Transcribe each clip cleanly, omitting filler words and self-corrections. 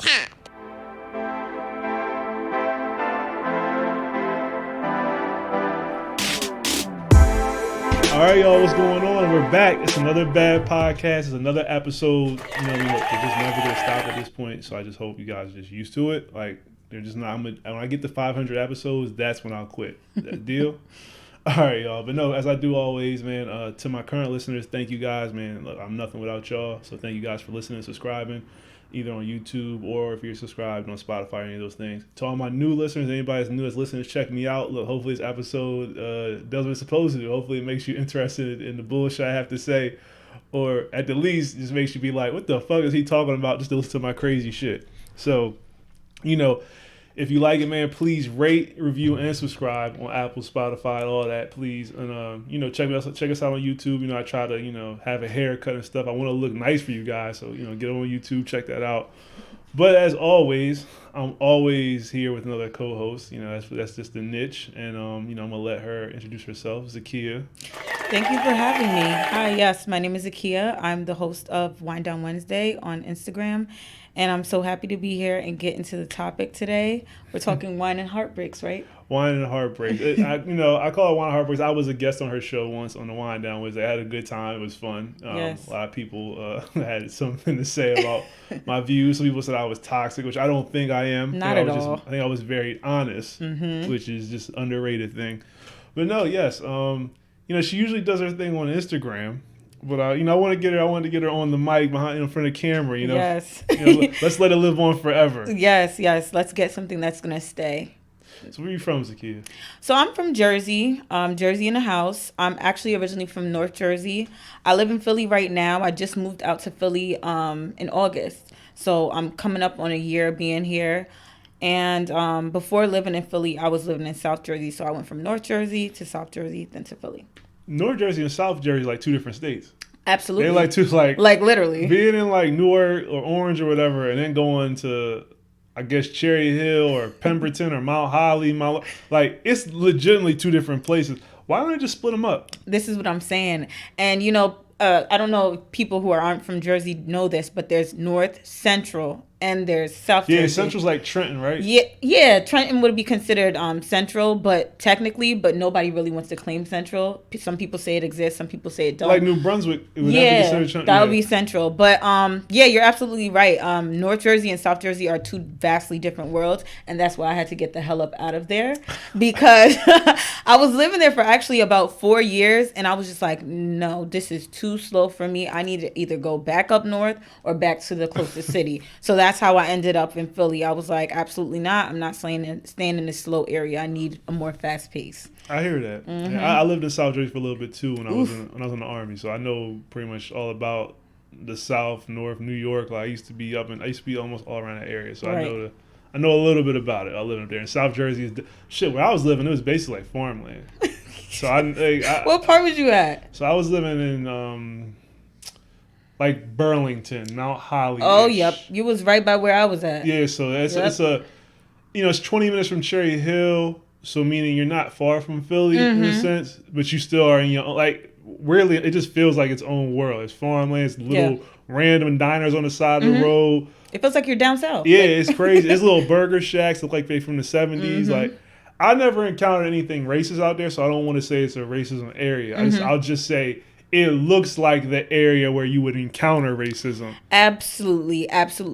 All right, y'all, what's going on? We're back. It's another bad podcast. It's another episode. You know, we're just never gonna stop at this point. So I just hope you guys are just used to it. Like, they're just not. When I get to 500 episodes, that's when I'll quit. That deal. All right, y'all. But no, as I do always, man. To my current listeners, thank you guys, man. Look, I'm nothing without y'all. So thank you guys for listening and subscribing, either on YouTube or if you're subscribed on Spotify or any of those things. To all my new listeners, anybody that's new that's listening, check me out. Look, hopefully this episode does what it's supposed to do. Hopefully it makes you interested in the bullshit I have to say, or at the least just makes you be like, what the fuck is he talking about, just to listen to my crazy shit. So, you know, if you like it, man, please rate, review, and subscribe on Apple, Spotify, all that, please. And, you know, check us out on YouTube. You know, I try to, you know, have a haircut and stuff. I want to look nice for you guys. So, you know, get on YouTube, check that out. But as always, I'm always here with another co-host. You know, that's just the niche. And, you know, I'm going to let her introduce herself. Zakiya. Thank you for having me. Hi, yes, my name is Zakiya. I'm the host of WineDownWednesday on Instagram. And I'm so happy to be here and get into the topic today. We're talking wine and heartbreaks, right? Wine and heartbreaks. I call it wine and heartbreaks. I was a guest on her show once on the Wine Down Wednesday. I had a good time. It was fun. Yes. A lot of people had something to say about my views. Some people said I was toxic, which I don't think I am. Not at all. I think I was very honest, which is just an underrated thing. But no, yes. You know, she usually does her thing on Instagram. But you know, I wanted to get her on the mic in front of the camera. You know, yes. You know, let's let it live on forever. Yes. Let's get something that's gonna stay. So where are you from, Zakiya? So I'm from Jersey, Jersey in the house. I'm actually originally from North Jersey. I live in Philly right now. I just moved out to Philly in August, so I'm coming up on a year being here. And before living in Philly, I was living in South Jersey. So I went from North Jersey to South Jersey, then to Philly. North Jersey and South Jersey like two different states. Absolutely. They're like two like literally being in like Newark or Orange or whatever, and then going to, I guess, Cherry Hill or Pemberton or Mount Holly. Like, it's legitimately two different places. Why don't they just split them up? This is what I'm saying. And you know, I don't know if people who aren't from Jersey know this, but there's North, Central, and there's South Jersey. Yeah, Central's like Trenton, right? Yeah. Trenton would be considered Central, but nobody really wants to claim Central. Some people say it exists, some people say it don't. Like New Brunswick, it would have to be considered Trenton. That would be Central. But yeah, you're absolutely right. North Jersey and South Jersey are two vastly different worlds, and that's why I had to get the hell up out of there, because I was living there for actually about 4 years, and I was just like, no, this is too slow for me. I need to either go back up north or back to the closest city. So that's how I ended up in Philly. I was like, absolutely not. I'm not staying in this slow area. I need a more fast pace. I hear that. Mm-hmm. Yeah, I lived in South Jersey for a little bit too when I was in the Army, so I know pretty much all about the South, North, New York. Like, I used to be almost all around that area, so right. I know a little bit about it. I live up there. And South Jersey is where I was living. It was basically like farmland. So I what part was you at? So I was living in like Burlington, Mount Holly. Oh, yep. You was right by where I was at. Yeah, so it's 20 minutes from Cherry Hill, so meaning you're not far from Philly in a sense, but you still are in your own, like, really, it just feels like its own world. It's farmland, it's little random diners on the side of the road. It feels like you're down south. Yeah, it's crazy. It's little burger shacks, look like they from the 70s. Like, I never encountered anything racist out there, so I don't want to say it's a racism area. I'll just say it looks like the area where you would encounter racism. Absolutely.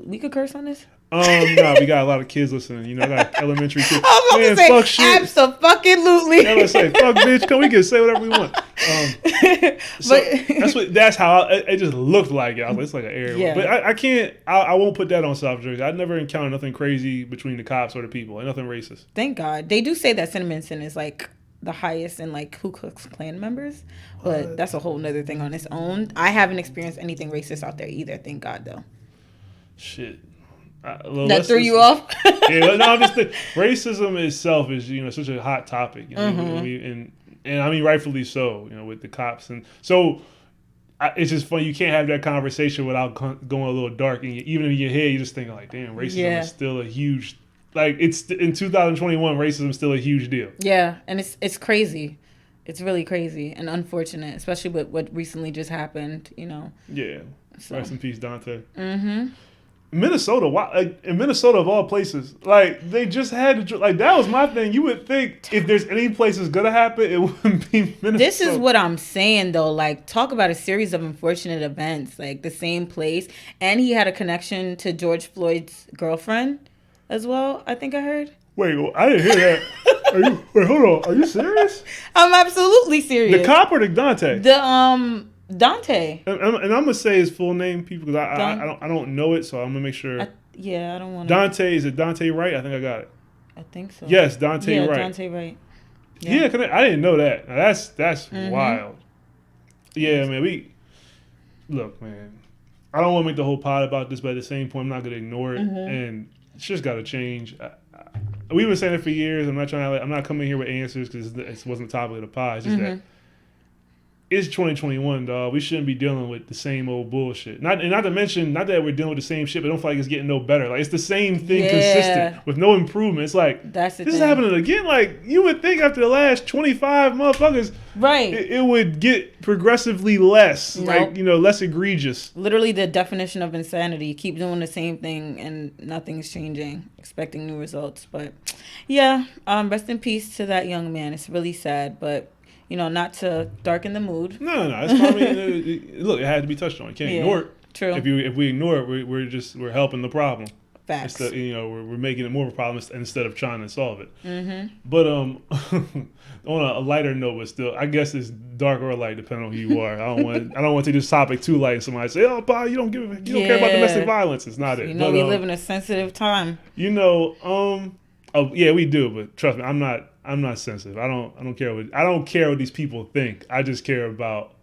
We could curse on this? No, we got a lot of kids listening. You know, I got elementary kids. I was about to say, fuck shit. Abso-fucking-lutely. Yeah, let's say, fuck bitch, come, we can say whatever we want. So that's how it just looked like it. I was like, it's like an area. Yeah. But I won't put that on South Jersey. I never encountered nothing crazy between the cops or the people. Like, nothing racist. Thank God. They do say that Cinnaminson is like the highest in like Ku Klux Klan members, but that's a whole nother thing on its own. I haven't experienced anything racist out there either, thank God, though. Shit. That threw you off? Yeah, no, I'm just racism itself is, you know, such a hot topic, you know, and I mean rightfully so, you know, with the cops, and so it's just funny. You can't have that conversation without going a little dark, and even in your head, you just think like, damn, racism is still a huge. Like, it's in 2021, racism is still a huge deal. Yeah, and it's crazy. It's really crazy and unfortunate, especially with what recently just happened, you know. Yeah. So. Rest in peace, Dante. Minnesota, why, like, in Minnesota of all places, like they just had to, like that was my thing. You would think if there's any place that's gonna happen, it wouldn't be Minnesota. This is what I'm saying though. Like, talk about a series of unfortunate events. Like the same place, and he had a connection to George Floyd's girlfriend as well. I think I heard. Wait, I didn't hear that. Wait, hold on. Are you serious? I'm absolutely serious. The cop or the Dante? Dante. And I'm gonna say his full name, people, because I don't know it, so I'm gonna make sure. I don't want to. Dante, is it Dante Wright? I think I got it. I think so. Yes, Dante Wright. Dante Wright. Yeah, I didn't know that. Now that's wild. Yeah, man. Look, man. I don't want to make the whole pod about this, but at the same point, I'm not gonna ignore it, and it's just gotta change. We've been saying it for years. I'm not coming here with answers because it wasn't the topic of the pod. It's just that. It's 2021, dog. We shouldn't be dealing with the same old bullshit. Not to mention, not that we're dealing with the same shit, but I don't feel like it's getting no better. Like, it's the same thing consistent with no improvement. It's like, this is happening again. Like, you would think after the last 25 motherfuckers, right, it would get progressively less, like, less egregious. Literally the definition of insanity. You keep doing the same thing and nothing's changing, expecting new results. But yeah, rest in peace to that young man. It's really sad, but not to darken the mood. No. It's probably, look, it had to be touched on. You can't ignore it. True. If we ignore it, we're helping the problem. Facts. We're making it more of a problem instead of trying to solve it. But on a lighter note, but still, I guess it's dark or light depending on who you are. I don't want to take this topic too light. Somebody say, "Oh, Pa, you don't care about domestic violence." It's not it. We live in a sensitive time. Oh yeah, we do. But trust me, I'm not sensitive. I don't care what these people think. I just care about,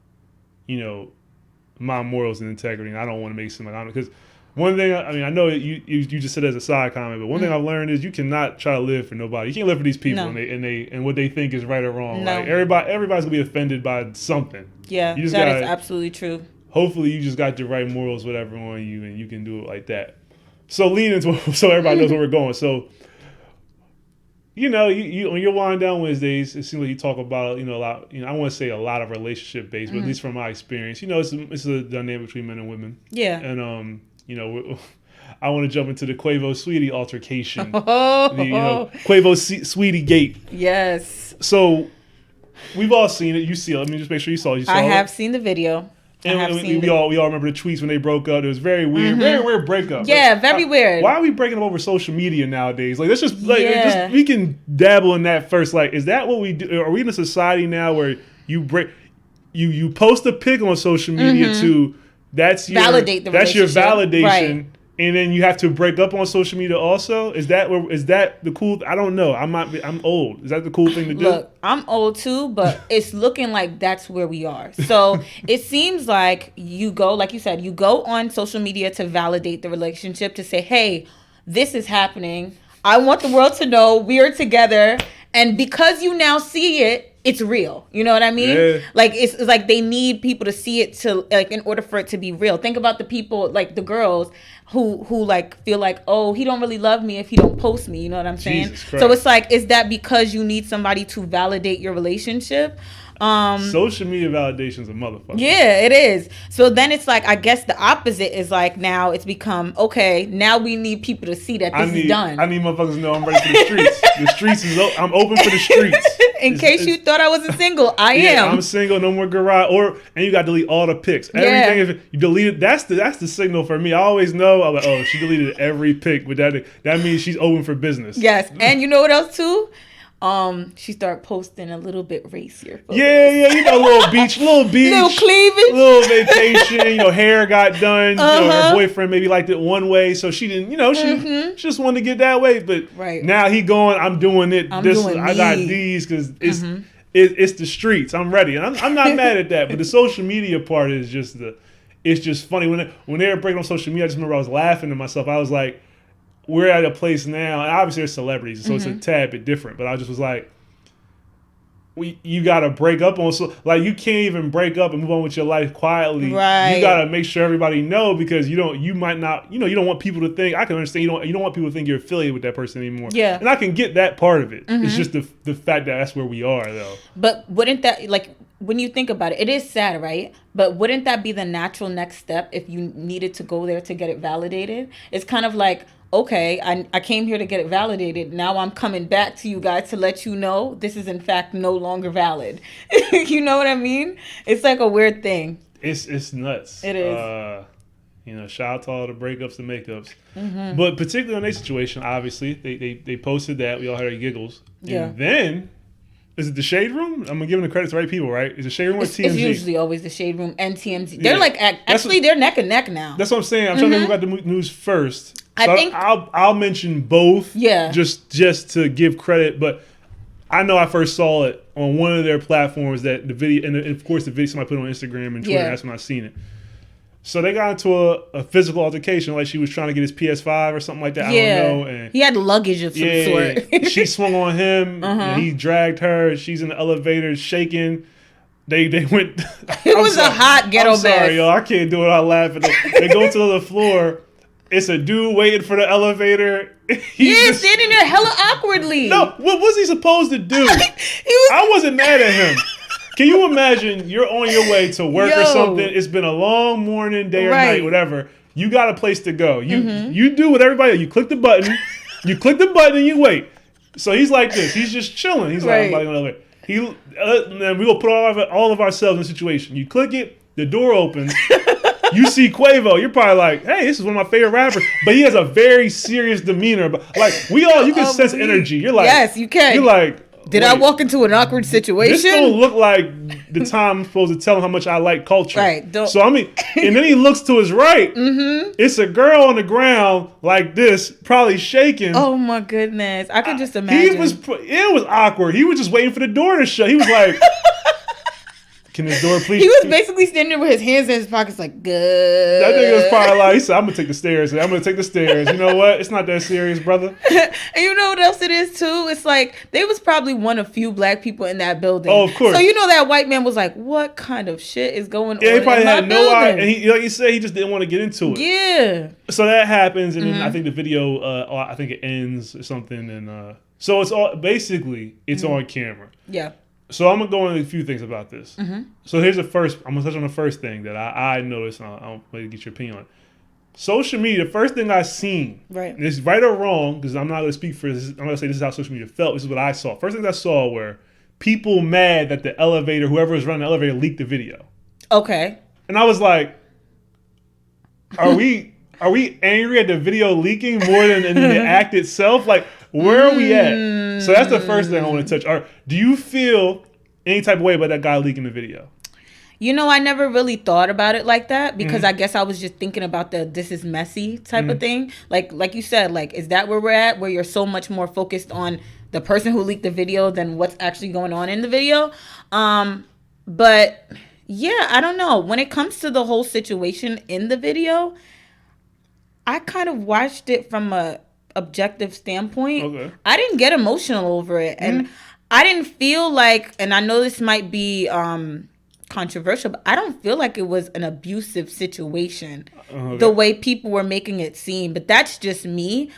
my morals and integrity. And I don't want to make something like because one thing, I know you just said as a side comment, but one thing I've learned is you cannot try to live for nobody. You can't live for these people and what they think is right or wrong. No. Like everybody's gonna be offended by something. Yeah, that is absolutely true. Hopefully, you just got the right morals, whatever, on you, and you can do it like that. So leading into so everybody knows where we're going. So. You on your Wind Down Wednesdays, it seems like you talk about, a lot, I want to say a lot of relationship based, but at least from my experience, it's a dynamic between men and women. Yeah. And, I want to jump into the Quavo Saweetie altercation. Quavo Saweetie gate. Yes. So we've all seen it. You see it. Let me just make sure you saw it. I have seen the video. And we all remember the tweets when they broke up. It was very weird, very weird breakup. Yeah, very weird. Why are we breaking up over social media nowadays? Like, let's just we can dabble in that first. Like, is that what we do? Are we in a society now where you post a pic on social media to that's your validate the that's your validation, right. And then you have to break up on social media also? Is that the cool? I don't know. I'm old. Is that the cool thing to do? Look, I'm old too, but it's looking like that's where we are. So it seems like you go, like you said, you go on social media to validate the relationship, to say, hey, this is happening. I want the world to know we're together. And because you now see it, it's real. You know what I mean? Yeah. Like it's like they need people to see it to like in order for it to be real. Think about the people, like the girls who like feel like, oh, he don't really love me if he don't post me. You know what I'm saying? So it's like, is that because you need somebody to validate your relationship? Social media validation's a motherfucker. Yeah, it is. So then it's like, I guess the opposite is like, now it's become, okay, now we need people to see that this is done. I need motherfuckers to know I'm ready for the streets. The streets is I'm open for the streets. In case you thought I wasn't single, I am. I'm single, no more garage. And you got to delete all the pics. Everything, if you delete it, that's the signal for me. I always know, I'm like, oh, she deleted every pic, but that means she's open for business. Yes, and you know what else too? She started posting a little bit racier photos. Yeah, little beach, little cleavage, little vacation. Hair got done. Her boyfriend maybe liked it one way, so she didn't. She just wanted to get that way. But now he going, I'm doing it. I got these because it's the streets. I'm ready, and I'm not mad at that. But the social media part is just it's just funny when they were breaking on social media. I just remember I was laughing to myself. I was like, we're at a place now, and obviously there's celebrities, so it's a tad bit different. But I just was like, you gotta break up on you can't even break up and move on with your life quietly. Right. You gotta make sure everybody know because you might not you don't want people to think. I can understand you don't want people to think you're affiliated with that person anymore. Yeah. And I can get that part of it. It's just the fact that that's where we are though. But wouldn't that when you think about it, it is sad, right? But wouldn't that be the natural next step if you needed to go there to get it validated? It's kind of like, okay, I came here to get it validated. Now I'm coming back to you guys to let you know this is in fact no longer valid. You know what I mean? It's like a weird thing. It's nuts. It is. Shout out to all the breakups and makeups. Mm-hmm. But particularly in their situation, obviously, they posted that. We all heard giggles. Yeah. And then, is it the Shade Room? I'm giving the credit to the right people, right? Is it Shade Room or TMZ? It's usually always the Shade Room and TMZ. They're like, actually, they're neck and neck now. That's what I'm saying. I'm trying to think who got the news first. So I think I'll mention both. Yeah. Just to give credit, but I know I first saw it on one of their platforms that the video, and of course the video somebody put on Instagram and Twitter. Yeah. That's when I seen it. So they got into a physical altercation, like she was trying to get his PS5 or something like that. Yeah. I don't know. And he had luggage of some sort. She swung on him. And he dragged her. She's in the elevator shaking. They went. It was a hot ghetto I'm sorry, mess. yo. I can't do it. I laugh. They go to the floor. It's a dude waiting for the elevator. He's standing there hella awkwardly. No, what was he supposed to do? I wasn't mad at him. Can you imagine you're on your way to work or something? It's been a long morning, day or night, whatever. You got a place to go. You do what everybody. You click the button. You click the button and you wait. So he's like this. He's just chilling. He's like, I'm on the way. And we will put all of ourselves in a situation. You click it. The door opens. You see Quavo. You're probably like, hey, this is one of my favorite rappers. But he has a very serious demeanor. But like you can sense energy. You're like, yes, you can. You're like. Did I walk into an awkward situation? This don't look like the time I'm supposed to tell him how much I like culture. Right. So, I mean, and then he looks to his right. It's a girl on the ground like this, probably shaking. Oh, my goodness. I could just imagine. It was awkward. He was just waiting for the door to shut. He was like... Can this door please? He was basically standing there with his hands in his pockets like, good. That nigga was probably like, he said, I'm going to take the stairs. I'm going to take the stairs. You know what? It's not that serious, brother. And you know what else it is, too? It's like, they was probably one of few black people in that building. Oh, of course. So, that white man was like, what kind of shit is going on in my building? Yeah, he probably had no idea. And he, like you said, he just didn't want to get into it. Yeah. So that happens, and then I think the video, I think it ends or something. And so it's all, basically, it's on camera. Yeah. So I'm going to go into a few things about this. So here's I'm going to touch on the first thing that I noticed, and I'll maybe get your opinion on it. Social media, the first thing I seen, right? And it's right or wrong, because I'm not going to speak for this. I'm going to say this is how social media felt. This is what I saw. First things I saw were people mad that the elevator, whoever was running the elevator, leaked the video. Okay. And I was like, are we angry at the video leaking more than the act itself? Like, where are we at? So that's the first thing I want to touch. Do you feel any type of way about that guy leaking the video? I never really thought about it like that because I guess I was just thinking about the this is messy type of thing. Like you said, like, is that where we're at? Where you're so much more focused on the person who leaked the video than what's actually going on in the video? But yeah, I don't know. When it comes to the whole situation in the video, I kind of watched it from a objective standpoint. Okay. I didn't get emotional over it, and I didn't feel like, and I know this might be controversial, but I don't feel like it was an abusive situation the way people were making it seem. But that's just me.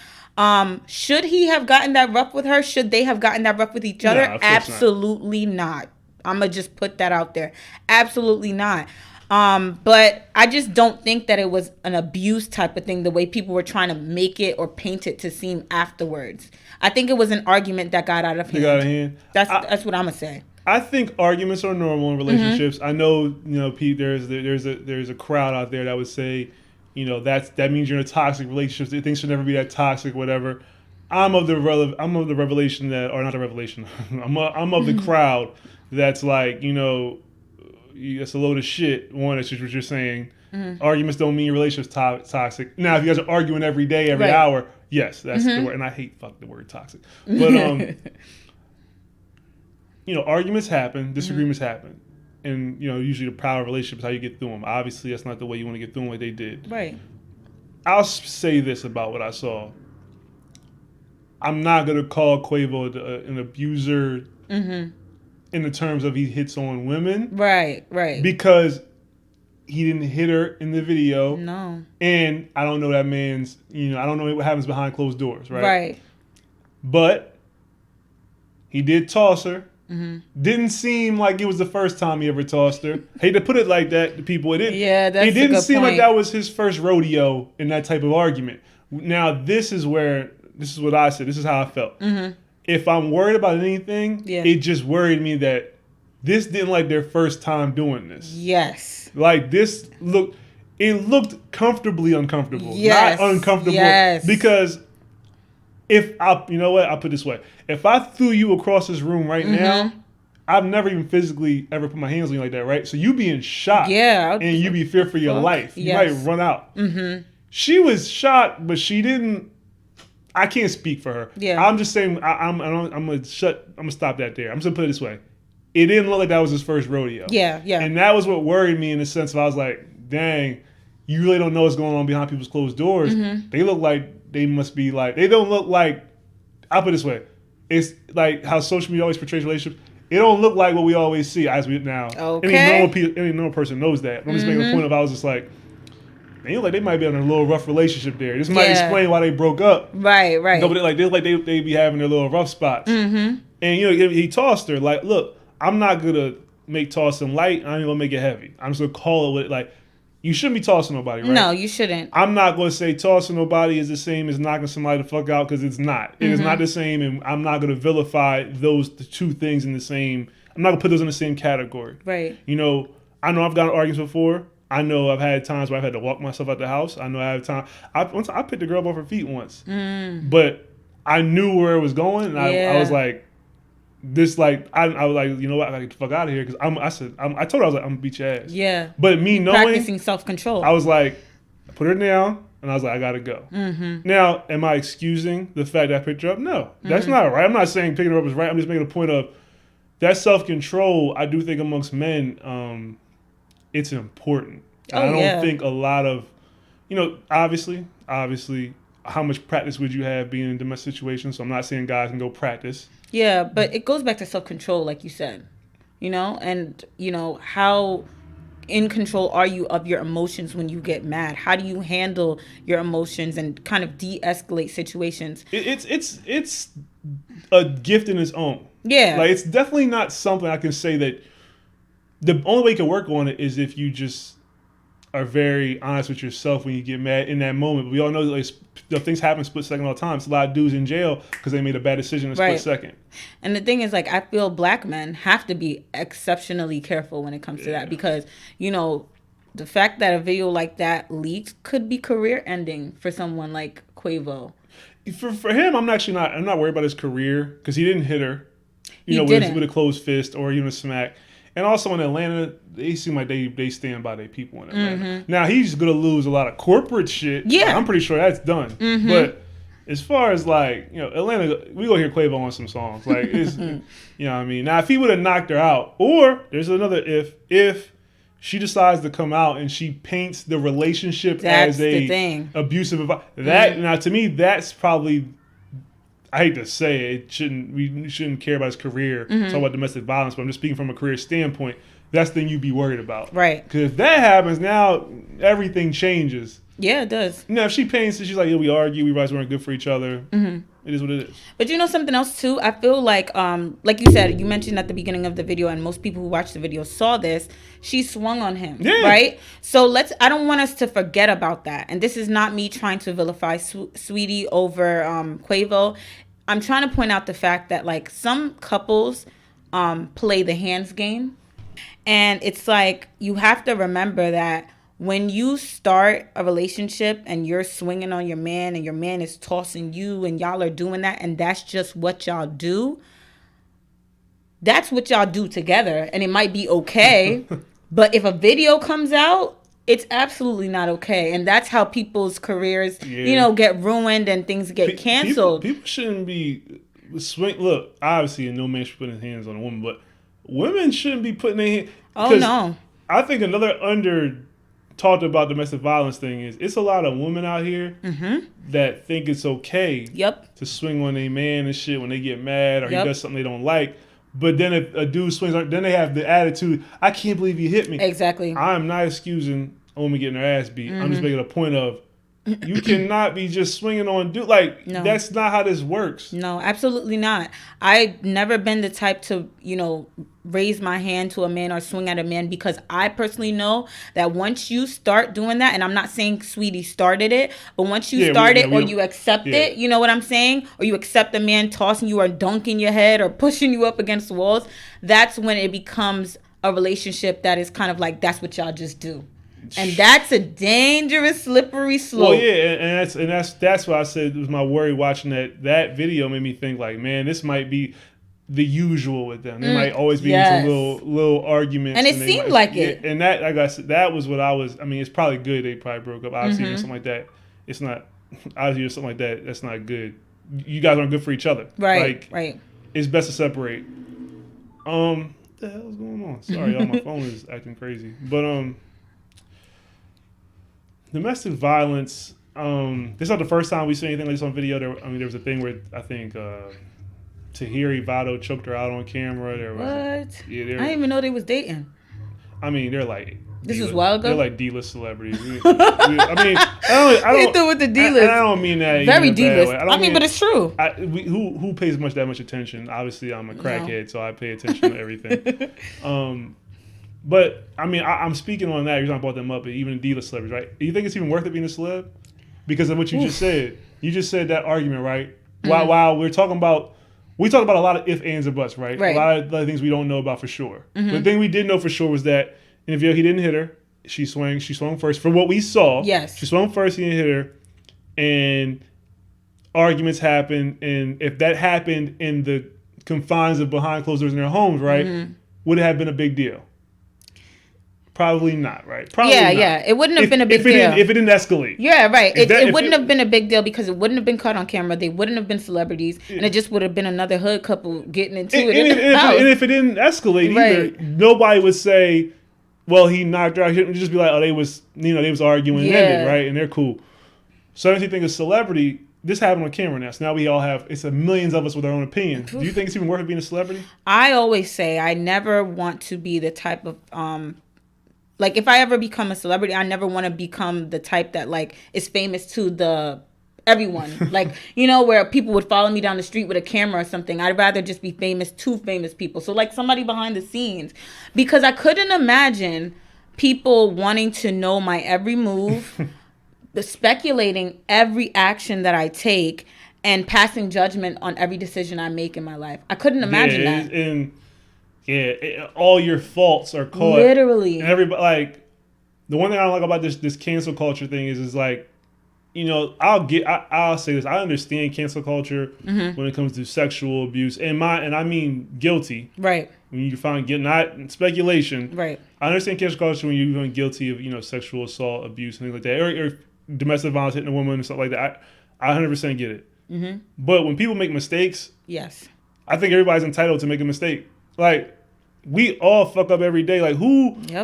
Should he have gotten that rough with her? Should they have gotten that rough with each other? No, absolutely not. I'm gonna just put that out there. Absolutely not. But I just don't think that it was an abuse type of thing, the way people were trying to make it or paint it to seem afterwards. I think it was an argument that got out of hand. That's what I'm gonna say. I think arguments are normal in relationships. I know, Pete, there's a crowd out there that would say, that means you're in a toxic relationship. Things should never be that toxic, whatever. I'm of the revelation that, or not the revelation. I'm of the crowd that's like, it's a load of shit. One, that's just what you're saying. Arguments don't mean your relationship's toxic. Now, if you guys are arguing every day, every hour, yes, that's the word. And I hate the word toxic. But arguments happen, disagreements happen, and usually the power of relationships is how you get through them. Obviously, that's not the way you want to get through them like they did. Right. I'll say this about what I saw. I'm not gonna call Quavo an abuser. In the terms of he hits on women. Right. Because he didn't hit her in the video. No. And I don't know that man's, I don't know what happens behind closed doors, right? Right. But he did toss her. Didn't seem like it was the first time he ever tossed her. Hate to put it like that to people. It didn't. Yeah, that's It didn't a good seem point. like that was his first rodeo in that type of argument. Now this is what I said. This is how I felt. If I'm worried about anything, it just worried me that this didn't like their first time doing this. Yes. Like this looked comfortably uncomfortable. Yes. Not uncomfortable. Yes. Because I'll put it this way. If I threw you across this room right now, I've never even physically ever put my hands on you like that, right? So you be in shock. Yeah. And you be feared for your life. You might run out. She was shocked, but she didn't. I can't speak for her. Yeah. I'm just saying. I'm gonna stop that there. I'm just gonna put it this way. It didn't look like that was his first rodeo. Yeah. Yeah. And that was what worried me in the sense of I was like, dang, you really don't know what's going on behind people's closed doors. They look like they must be like. They don't look like. I'll put it this way. It's like how social media always portrays relationships. It don't look like what we always see as we now. Okay. Any normal person knows that. But I'm just making a point of I was just like, they look like they might be in a little rough relationship there. This might explain why they broke up. Right. No, but they be having their little rough spots. And he tossed her. Like, look, I'm not gonna make tossing light. I ain't gonna make it heavy. I'm just gonna call it what like. You shouldn't be tossing nobody, right? No, you shouldn't. I'm not going to say tossing nobody is the same as knocking somebody the fuck out because it's not. It is not the same, and I'm not going to vilify the two things in the same. I'm not going to put those in the same category. Right. I know I've gotten arguments before. I know I've had times where I've had to walk myself out the house. I know I have time. I picked a girl up off her feet once, but I knew where it was going, and I was like, this like I was like, you know what, I gotta get the fuck out of here because I told her I was like, I'm gonna beat your ass. Yeah. But me knowing practicing self-control, I was like, I put her down and I was like, I gotta go. Now, am I excusing the fact that I picked her up? No, that's not right. I'm not saying picking her up is right. I'm just making a point of that self-control. I do think amongst men, it's important. I don't think a lot of, obviously, how much practice would you have being in domestic situations? So I'm not saying guys can go practice. Yeah, but it goes back to self-control, like you said, and, how in control are you of your emotions when you get mad? How do you handle your emotions and kind of de-escalate situations? It's a gift in its own. Yeah. Like, it's definitely not something I can say that the only way you can work on it is if you just are very honest with yourself when you get mad in that moment. But we all know that things happen split second all the time. It's a lot of dudes in jail because they made a bad decision in a split second. And the thing is, like, I feel black men have to be exceptionally careful when it comes to that because, the fact that a video like that leaked could be career ending for someone like Quavo. For him, I'm not worried about his career because he didn't hit her, with a closed fist or even a smack. And also in Atlanta, they seem like they stand by their people in Atlanta. Now, he's going to lose a lot of corporate shit. Yeah. I'm pretty sure that's done. But as far as Atlanta, we go hear Quavo on some songs. Like, it's, you know what I mean? Now, if he would have knocked her out, or there's another if she decides to come out and she paints the relationship as abusive. Now, to me, that's probably, I hate to say it, we shouldn't care about his career, talk about domestic violence, but I'm just speaking from a career standpoint. That's the thing you'd be worried about. Right. Because if that happens, now everything changes. Yeah, it does. If she paints it, she's like, we argue, we realize we weren't good for each other. It is what it is. But something else too, I feel like you said, you mentioned at the beginning of the video, and most people who watched the video saw this, she swung on him, right? So I don't want us to forget about that. And this is not me trying to vilify Saweetie over Quavo. I'm trying to point out the fact that, like, some couples play the hands game. And it's like, you have to remember that when you start a relationship and you're swinging on your man and your man is tossing you and y'all are doing that and that's just what y'all do, that's what y'all do together. And it might be okay. But if a video comes out, it's absolutely not okay. And that's how people's careers, get ruined and things get canceled. People shouldn't be look, obviously no man should put his hands on a woman, but women shouldn't be putting their hands. Oh, no. I think another talked about domestic violence thing is it's a lot of women out here that think it's okay to swing on a man and shit when they get mad or he does something they don't like. But then if a dude swings on, then they have the attitude, I can't believe you hit me. Exactly. I'm not excusing a woman getting her ass beat. I'm just making a point of You cannot be just swinging on dude. Like, No. that's not how this works. No, absolutely not. I've never been the type to, raise my hand to a man or swing at a man, because I personally know that once you start doing that, and I'm not saying Saweetie started it, but once you start it or you accept it, you know what I'm saying? Or you accept a man tossing you or dunking your head or pushing you up against the walls, that's when it becomes a relationship that is kind of like, that's what y'all just do. And that's a dangerous, slippery slope. Well, yeah, and that's why I said it was my worry watching that video made me think like, man, this might be the usual with them. They might always be into little arguments. And it seemed like it. And that, like I said, that was what I was. I mean, it's probably good they probably broke up. Obviously, something like that. It's not. Obviously, something like that. That's not good. You guys aren't good for each other. Right. Right. It's best to separate. What the hell is going on? Sorry, y'all. My phone is acting crazy. But domestic violence. This is not the first time we see anything like this on video. There was a thing where I think Tahiri Vado choked her out on camera. There was what? I didn't even know they was dating. I mean, they're like this was a while ago. They're like D-list celebrities. I mean, I don't through with the D-list. I don't mean that very D-list. I mean, but it's true. Who pays that much attention? Obviously, I'm a crackhead, so I pay attention to everything. But I mean, I'm speaking on that. You're talking about them up, even D-list celebrities, right? You think it's even worth it being a celeb because of what you just said? You just said that argument, right? While we talk about a lot of ifs, ands, and buts, right? A lot of things we don't know about for sure. The thing we did know for sure was that in the video he didn't hit her. She swung first. From what we saw, yes, she swung first. He didn't hit her, and arguments happened. And if that happened in the confines of behind closed doors in their homes, right, would it have been a big deal? Probably not, right? Probably not. Yeah. It wouldn't have been a big deal. If it didn't escalate. Yeah, right. It wouldn't have been a big deal because it wouldn't have been caught on camera. They wouldn't have been celebrities. And it just would have been another hood couple getting into it. And if it didn't escalate either, nobody would say, well, he knocked her out. He'd just be like, oh, they was arguing and ended, right? And they're cool. So if you think of celebrity, this happened on camera now. So now we all have, it's millions of us with our own opinion. Do you think it's even worth it being a celebrity? I always say I never want to be the type of... like, if I ever become a celebrity, I never want to become the type that, like, is famous to everyone. Like, where people would follow me down the street with a camera or something. I'd rather just be famous to famous people. So, like, somebody behind the scenes. Because I couldn't imagine people wanting to know my every move, speculating every action that I take, and passing judgment on every decision I make in my life. I couldn't imagine that. All your faults are caught. Literally. And everybody, like, the one thing I don't like about this cancel culture thing is like, I'll say this. I understand cancel culture when it comes to sexual abuse. And I mean guilty. Right. When you find guilt, not speculation. Right. I understand cancel culture when you're even guilty of, sexual assault, abuse, and things like that. Or domestic violence, hitting a woman and stuff like that. I 100% get it. Mm-hmm. But when people make mistakes, yes, I think everybody's entitled to make a mistake. Like, we all fuck up every day. Like,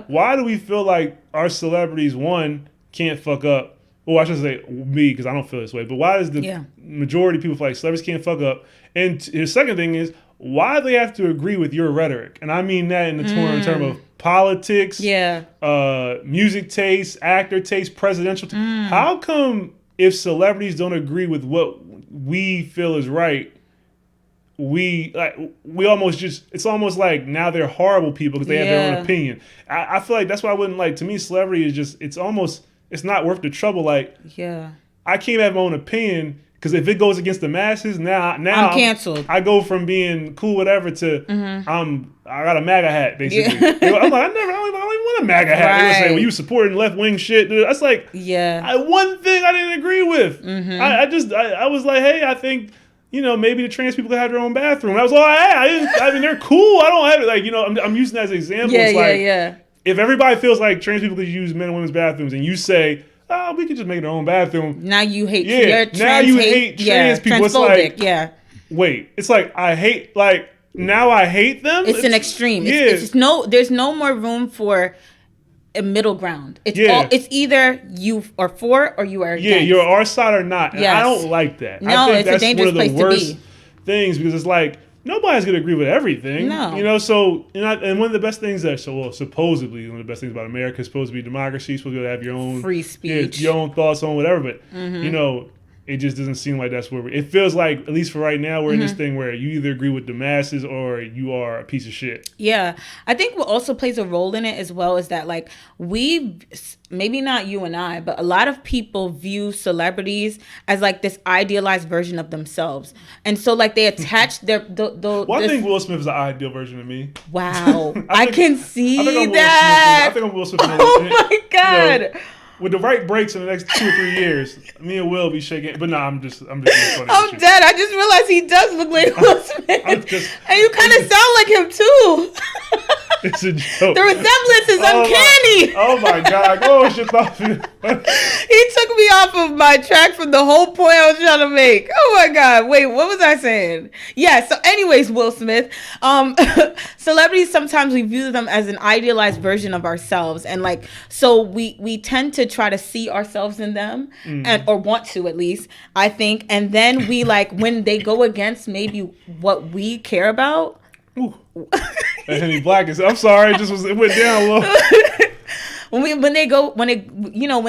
why do we feel like our celebrities, one, can't fuck up? Well, I should say me, because I don't feel this way. But why does the majority of people feel like celebrities can't fuck up? And the second thing is, why do they have to agree with your rhetoric? And I mean that in the term of politics, music taste, actor taste, presidential taste. How come if celebrities don't agree with what we feel is right, we almost just, it's almost like now they're horrible people because they have their own opinion. I feel like that's why I wouldn't like, to me, celebrity is just, it's not worth the trouble. Like, I can't have my own opinion because if it goes against the masses, now I'm canceled. I go from being cool, whatever, to I got a MAGA hat, basically. I'm like, I don't even want a MAGA hat. They would say, well, you supporting left wing shit. Dude. That's like, one thing I didn't agree with. I was like, hey, I think, maybe the trans people could have their own bathroom. That was all I had. I mean, they're cool. I don't have it. Like, I'm using that as an example. If everybody feels like trans people could use men and women's bathrooms, and you say, oh, we could just make their own bathroom. Now you hate trans people. It's like, wait, it's like now I hate them? It's an extreme. There's no more room for a middle ground. It's either you are for or you are against. Yeah, you're our side or not. And I don't like that. No, I think it's a dangerous place to be. Things, because it's like, nobody's gonna agree with everything. No. You know, so and one of the best things that supposedly one of the best things about America is supposed to be democracy, supposed to have your own free speech, your own thoughts on whatever. But you know, it just doesn't seem like that's where it feels like, at least for right now, we're in this thing where you either agree with the masses or you are a piece of shit. Yeah. I think what also plays a role in it as well is that, like, maybe not you and I, but a lot of people view celebrities as like this idealized version of themselves. And so, like, they attach their... I think Will Smith is an ideal version of me. Wow. I can see I'm that. I think I'm Will Smith. Oh my God. You know, with the right breaks in the next 2 or 3 years, me and Will be shaking. But I'm just being funny. I'm dead. I just realized he does look like Will Smith. And you kind of sound like him too. It's a joke. The resemblance is uncanny. Oh my God. What was your thought? He took me off of my track from the whole point I was trying to make. Oh my God. Wait, what was I saying? Yeah, so anyways, Will Smith. Celebrities, sometimes we view them as an idealized version of ourselves. And like, so we tend to try to see ourselves in them, or want to, at least, I think. And then we, like, when they go against maybe what we care about. Ooh. Henny Black is. I'm sorry, it went down a little. When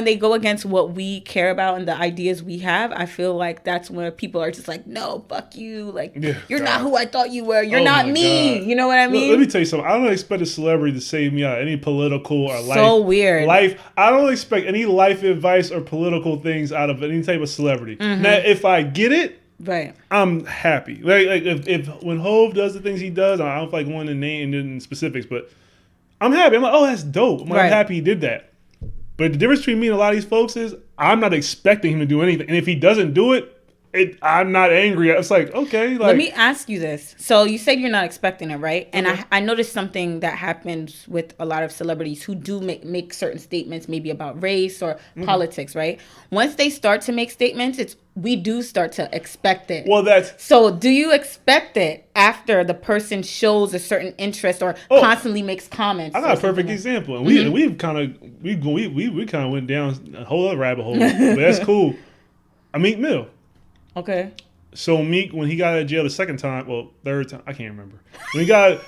they go against what we care about and the ideas we have, I feel like that's where people are just like, no, fuck you. Like, you're not who I thought you were. You're not me. God. You know what I mean? Let me tell you something. I don't expect a celebrity to save me out of any political or life. So weird. I don't expect any life advice or political things out of any type of celebrity. Now, if I get it, right, I'm happy. Like if when Hove does the things he does, I don't like going to name in specifics, but I'm happy. I'm like, oh, that's dope. I'm happy he did that. But the difference between me and a lot of these folks is I'm not expecting him to do anything. And if he doesn't do it, I'm not angry. It's like, okay. Like, let me ask you this. So you said you're not expecting it, right? And I noticed something that happens with a lot of celebrities who do make certain statements, maybe about race or politics, right? Once they start to make statements, we do start to expect it. Well, so do you expect it after the person shows a certain interest or constantly makes comments? I got a perfect example. And we kind of went down a whole other rabbit hole. But that's cool. Meek Mill. Okay. So Meek, when he got out of jail the third time, I can't remember.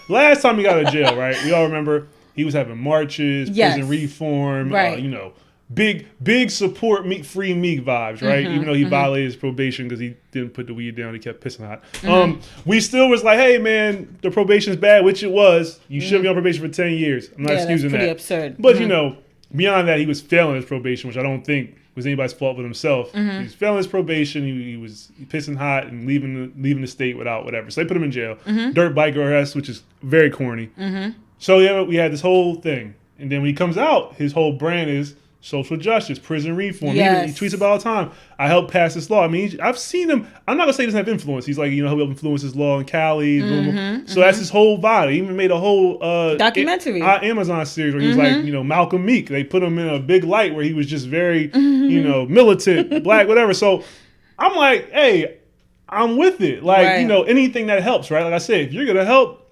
Last time he got out of jail, right? We all remember he was having marches, prison reform, right. Big support free Meek vibes, right? Even though he violated his probation because he didn't put the weed down, he kept pissing hot. We still was like, hey man, the probation's bad, which it was. You should be on probation for 10 years. I'm not excusing that. That's pretty absurd. But beyond that, he was failing his probation, which I don't think was anybody's fault but himself. He was failing his probation. He was pissing hot and leaving the state without whatever. So they put him in jail. Dirt bike arrest, which is very corny. So we had this whole thing. And then when he comes out, his whole brand is social justice, prison reform. Yes. He tweets about all the time. I helped pass this law. I mean, I've seen him. I'm not going to say he doesn't have influence. He's like, he helped influence this law in Cali. So that's his whole vibe. He even made a whole documentary Amazon series where he was like, Malcolm Meek. They put him in a big light where he was just very, militant, black, whatever. So I'm like, hey, I'm with it. Like, anything that helps, right? Like I said, if you're going to help,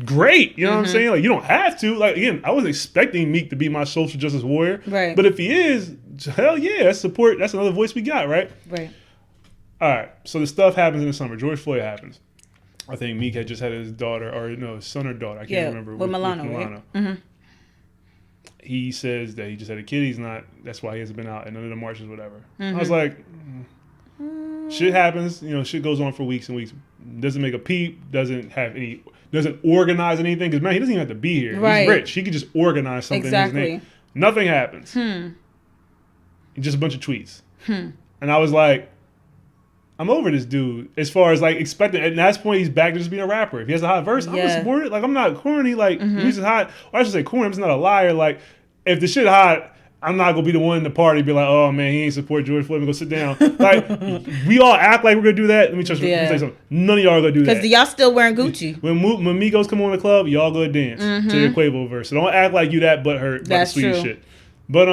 great. You know what I'm saying? Like, you don't have to. Like, again, I wasn't expecting Meek to be my social justice warrior. Right. But if he is, hell yeah, that's support. That's another voice we got, right? Right. All right. So the stuff happens in the summer. George Floyd happens. I think Meek had just had his daughter, or no, his son or daughter. I can't remember. With Milano. Right? He says that he just had a kid. He's not. That's why he hasn't been out at none of the marches, whatever. I was like, shit happens. Shit goes on for weeks and weeks. Doesn't make a peep. Doesn't organize anything, because man, he doesn't even have to be here. Right. He's rich. He could just organize something in his name. Nothing happens. Just a bunch of tweets. And I was like, I'm over this dude. As far as like expecting, and at that point he's back to just being a rapper. If he has a hot verse, I'm gonna support it. Like, I'm not corny. Like, he's just hot. Or I should say corny. I'm just not a liar. Like, if the shit hot, I'm not gonna be the one in the party be like, oh man, he ain't support George Floyd. Go sit down. Like, we all act like we're gonna do that. Let me tell you something. None of y'all are gonna do that. Because y'all still wearing Gucci. When Migos come on the club, y'all go dance to your Quavo verse. So don't act like you that butthurt about the sweet shit. But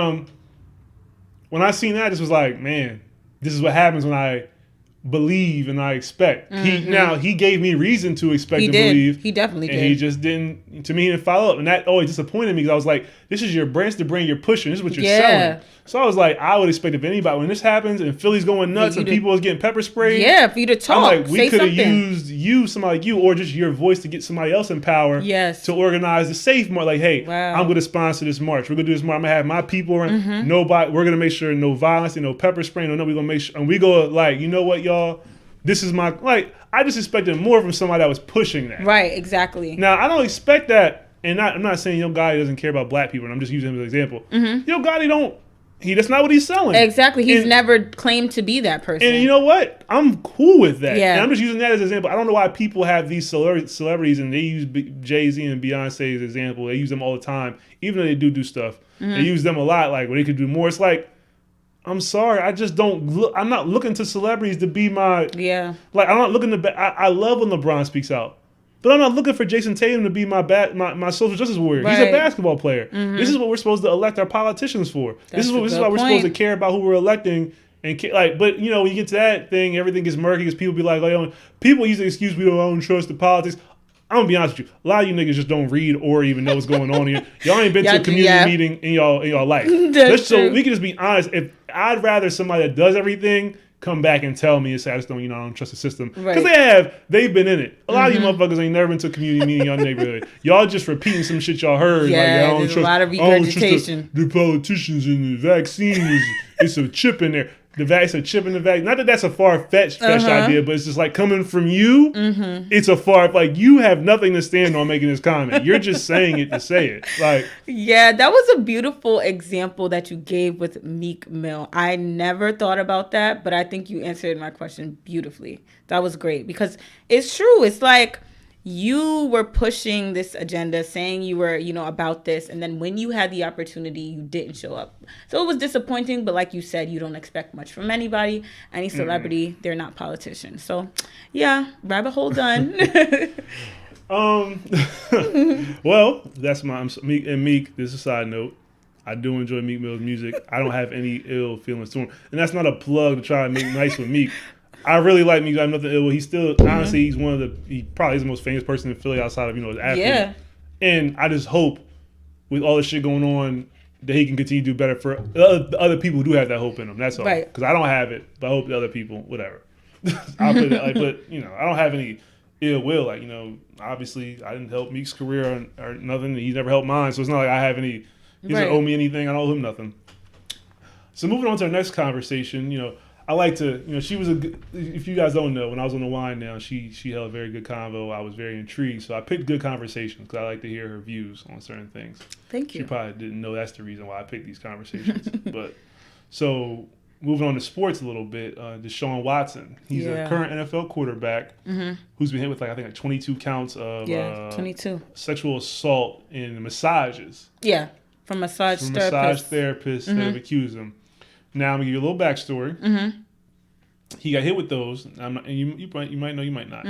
when I seen that, this was like, man, this is what happens when I believe and I expect. He gave me reason to expect and believe. He definitely did. And he just didn't. To me, he didn't follow up, and that always disappointed me because I was like, "This is your brand, the brand you're pushing. This is what you're selling." So I was like, I would expect if anybody when this happens and Philly's going nuts and people is getting pepper sprayed. Yeah, for you to talk. I'm like, we could have used somebody like you or just your voice to get somebody else in power. Yes. To organize the safe march. Like, hey, I'm going to sponsor this march. We're going to do this march. I'm going to have my people around. Nobody. We're going to make sure no violence and no pepper spraying. No, we're going to make sure. And we go like, you know what, y'all. This is my, like, I just expected more from somebody that was pushing that. Right, exactly. Now, I don't expect that, and I'm not saying Yo Gotti doesn't care about black people, and I'm just using him as an example. Yo Gotti that's not what he's selling. Exactly. He's never claimed to be that person. And you know what? I'm cool with that. Yeah. And I'm just using that as an example. I don't know why people have these celebrities, and they use Jay-Z and Beyonce as an example. They use them all the time, even though they do stuff. They use them a lot, like, when they could do more. It's like, I'm sorry, I just don't look. I'm not looking to celebrities to be my. Yeah. Like, I'm not looking to. I love when LeBron speaks out, but I'm not looking for Jason Tatum to be my social justice warrior. Right. He's a basketball player. This is what we're supposed to elect our politicians for. This is why we're supposed to care about who we're electing. And like, but you know, when you get to that thing, everything gets murky because people be like, oh, people use the excuse we don't trust the politics. I'm gonna be honest with you. A lot of you niggas just don't read or even know what's going on here. Y'all ain't been to a community meeting in y'all life. So we can just be honest. If I'd rather somebody that does everything come back and tell me it's I just don't, I don't trust the system. Because they've been in it. A lot of you motherfuckers ain't never been to a community meeting in your neighborhood. Y'all just repeating some shit y'all heard. Yeah, like, there's a lot of regurgitation. The politicians and the vaccine it's a chip in there. It's a chip in the vaccine. Not that that's a far-fetched idea, but it's just like coming from you, it's a like you have nothing to stand on making this comment. You're just saying it to say it. Like, yeah, that was a beautiful example that you gave with Meek Mill. I never thought about that, but I think you answered my question beautifully. That was great because it's true. It's like you were pushing this agenda, saying you were, about this. And then when you had the opportunity, you didn't show up. So it was disappointing. But like you said, you don't expect much from anybody. Any celebrity, they're not politicians. So, yeah, rabbit hole done. Well, that's Meek. This is a side note. I do enjoy Meek Mill's music. I don't have any ill feelings to him. And that's not a plug to try to make nice with Meek. I really like Meek. I have nothing ill. He's still, honestly, he's he probably is the most famous person in Philly outside of, his athlete. Yeah. And I just hope with all this shit going on that he can continue to do better for other people who do have that hope in him. That's all. Right. Because I don't have it, but I hope the other people, whatever. I'll put it but, I don't have any ill will. Like, obviously I didn't help Meek's career or nothing. He's never helped mine. So it's not like I have any, he doesn't owe me anything. I don't owe him nothing. So moving on to our next conversation, I like to, she was if you guys don't know, when I was on the Wine Down, she held a very good convo. I was very intrigued. So I picked good conversations because I like to hear her views on certain things. Thank you. She probably didn't know that's the reason why I picked these conversations. But so moving on to sports a little bit, Desean Watson. He's a current NFL quarterback who's been hit with, I think 22 counts of 22 sexual assault and massages. Yeah, from massage therapists that have accused him. Now, I'm going to give you a little backstory. He got hit with those. And you might know, you might not.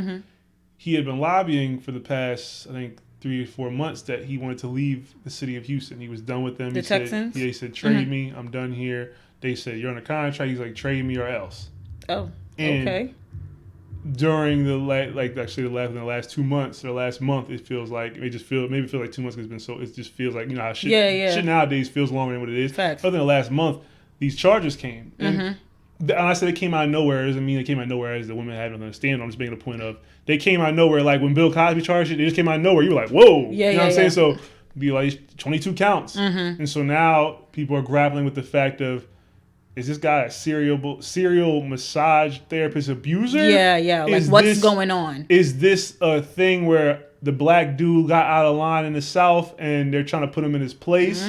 He had been lobbying for the past, I think, 3 or 4 months that he wanted to leave the city of Houston. He was done with them. The Texans? He said, trade me. I'm done here. They said, you're on a contract. He's like, trade me or else. Oh, and okay. During the last 2 months or last month, it feels like maybe it feels like 2 months because it's been so. It just feels like how shit nowadays feels longer than what it is. Facts. Other than the last month, these charges came. And I said it came out of nowhere. It doesn't mean it came out of nowhere as the women had nothing to stand on. I'm just making a point of they came out of nowhere. Like when Bill Cosby charged it, they just came out of nowhere. You were like, whoa. Yeah, you know what I'm saying? So be like 22 counts. And so now people are grappling with the fact of, is this guy a serial massage therapist abuser? Yeah. Like what's going on? Is this a thing where the black dude got out of line in the South and they're trying to put him in his place?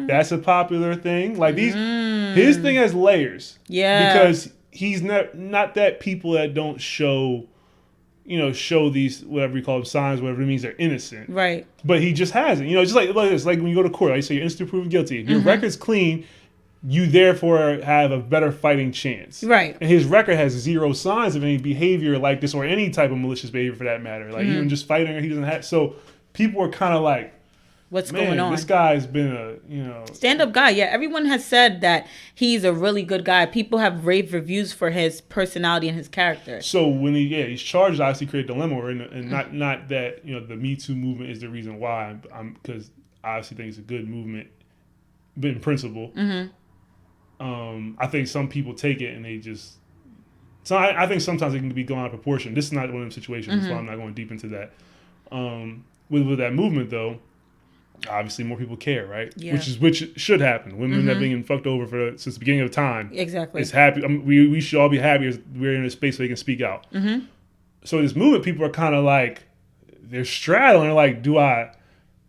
That's a popular thing. Like his thing has layers. Yeah. Because he's not that people that don't show these, whatever you call them, signs, whatever it means they're innocent. Right. But he just hasn't. Just like this, like when you go to court, like you say you're instantly proven guilty. If your record's clean, you therefore have a better fighting chance. Right. And his record has zero signs of any behavior like this or any type of malicious behavior for that matter. Like even just fighting, he doesn't have. So people are kind of like, what's going on. This guy's been stand-up guy. Yeah, everyone has said that he's a really good guy. People have rave reviews for his personality and his character. So when he's charged, obviously create a dilemma, and not that the Me Too movement is the reason why. Because I obviously think it's a good movement, but in principle, I think some people take it and they just. So I think sometimes it can be going out of proportion. This is not one of them situations, so I'm not going deep into that. With that movement though, obviously more people care, right? Yeah. Which should happen. Women have been fucked over since the beginning of time. Exactly. It's happy. We should all be happy as we're in a space where they can speak out. So this movement, people are kind of like they're straddling. They're like, do I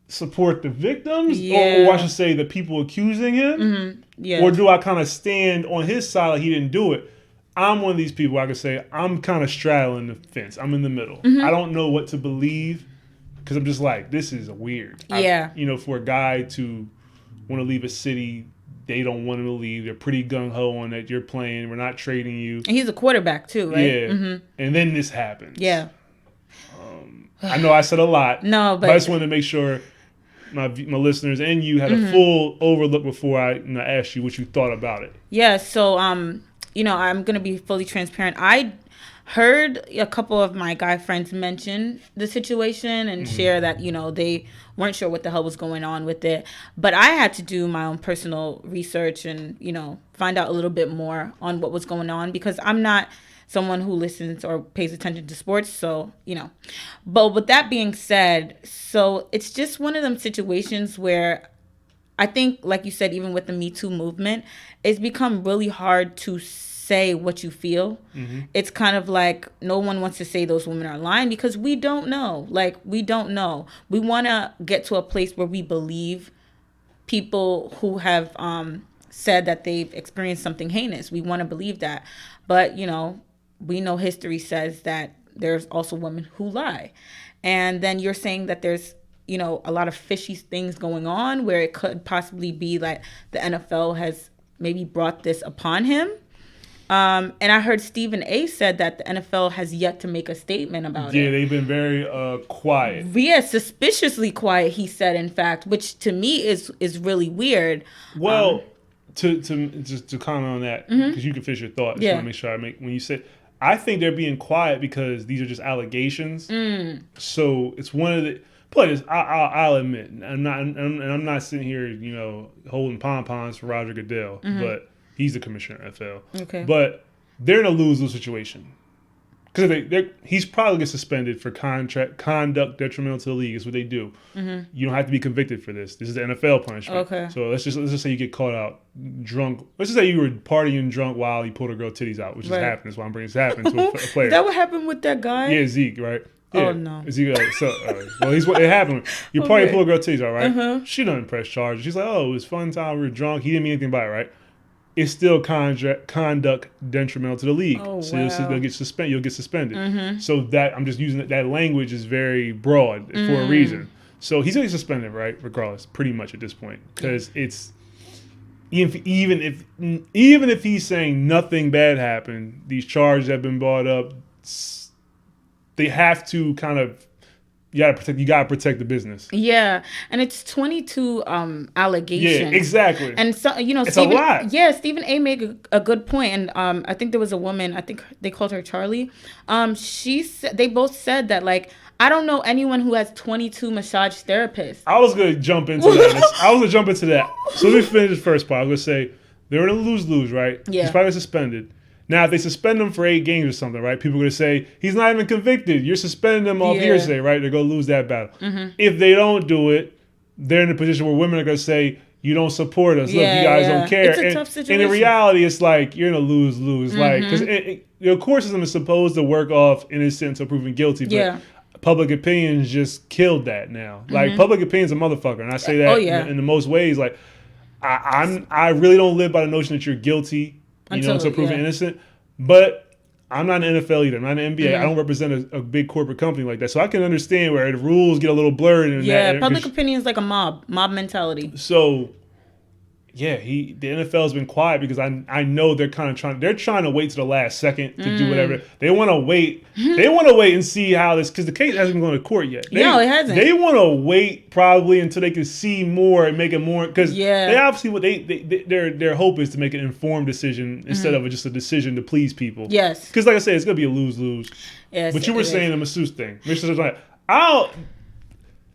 support the victims, or I should say the people accusing him, or do I kind of stand on his side like he didn't do it? I'm one of these people. I could say I'm kind of straddling the fence. I'm in the middle. I don't know what to believe. Because I'm just like, this is weird. Yeah. For a guy to want to leave a city, they don't want him to leave. They're pretty gung-ho on that you're playing. We're not trading you. And he's a quarterback too, right? Yeah. And then this happens. Yeah. I know I said a lot. No, but I just wanted to make sure my listeners and you had a full overlook before I asked you what you thought about it. Yeah, so, I'm going to be fully transparent. I heard a couple of my guy friends mention the situation and share that, they weren't sure what the hell was going on with it. But I had to do my own personal research and, find out a little bit more on what was going on because I'm not someone who listens or pays attention to sports. So, But with that being said, so it's just one of them situations where I think, like you said, even with the Me Too movement, it's become really hard to say what you feel. It's kind of like no one wants to say those women are lying because we don't know. We don't know. We want to get to a place where we believe people who have said that they've experienced something heinous. We want to believe that. But, we know history says that there's also women who lie. And then you're saying that there's, a lot of fishy things going on where it could possibly be like the NFL has maybe brought this upon him. And I heard Stephen A. said that the NFL has yet to make a statement about it. Yeah, they've been very quiet. Yeah, suspiciously quiet, he said, in fact, which to me is really weird. Well, to comment on that, because you can finish your thought. I just want to make sure when you say, I think they're being quiet because these are just allegations. So it's one of the... But I'll admit, I'm not sitting here, holding pom-poms for Roger Goodell, but... He's the commissioner of NFL. Okay. But they're in a lose-lose situation. Because he's probably get suspended for conduct detrimental to the league is what they do. You don't have to be convicted for this. This is the NFL punishment. Okay. So let's just say you get caught out drunk. Let's just say you were partying drunk while you pulled a girl titties out, which has happened. That's why I'm bringing this happened to a player. Is that what happened with that guy? Yeah, Zeke, right? Yeah. Oh, no. Zeke, well, it happened. You party, pull a girl titties out, right? She doesn't press charges. She's like, it was fun time. We were drunk. He didn't mean anything by it, right? It's still conduct detrimental to the league. Oh, so wow. you'll get suspended. So that I'm just using that language is very broad for a reason. So he's going to get suspended, right? Regardless, pretty much at this point, because it's even if he's saying nothing bad happened, these charges have been brought up. They have to kind of. You gotta protect the business. Yeah, and it's 22 allegations. Yeah, exactly. And so it's a lot. Yeah, Stephen A. made a good point, and I think there was a woman. I think they called her Charlie. She said they both said that I don't know anyone who has 22 massage therapists. I was gonna jump into that. So let me finish the first part. I was gonna say they're in a lose-lose, right? Yeah. He's probably suspended. Now, if they suspend him for 8 games or something, right, people are going to say, he's not even convicted. You're suspending him off hearsay, right? They're going to lose that battle. If they don't do it, they're in a position where women are going to say, you don't support us. Look, you guys don't care. It's a tough situation. And in reality, it's like, you're in a lose-lose. Because the court system is supposed to work off innocent until proven guilty. But public opinion just killed that now. Public opinion's a motherfucker. And I say that in the most ways. I really don't live by the notion that you're guilty. Until proven innocent. But I'm not an NFL either. I'm not an NBA. I don't represent a big corporate company like that. So I can understand where the rules get a little blurred. Public opinion is like a mob mentality. So yeah, the NFL has been quiet because I know they're kind of trying to wait to the last second to do whatever. They want to wait. They want to wait and see how this, because the case hasn't been going to court yet. No, it hasn't. They want to wait probably until they can see more and make it more, because they obviously their hope is to make an informed decision instead of just a decision to please people. Yes. Because like I said, it's gonna be a lose-lose. Yes. But you were saying the masseuse thing.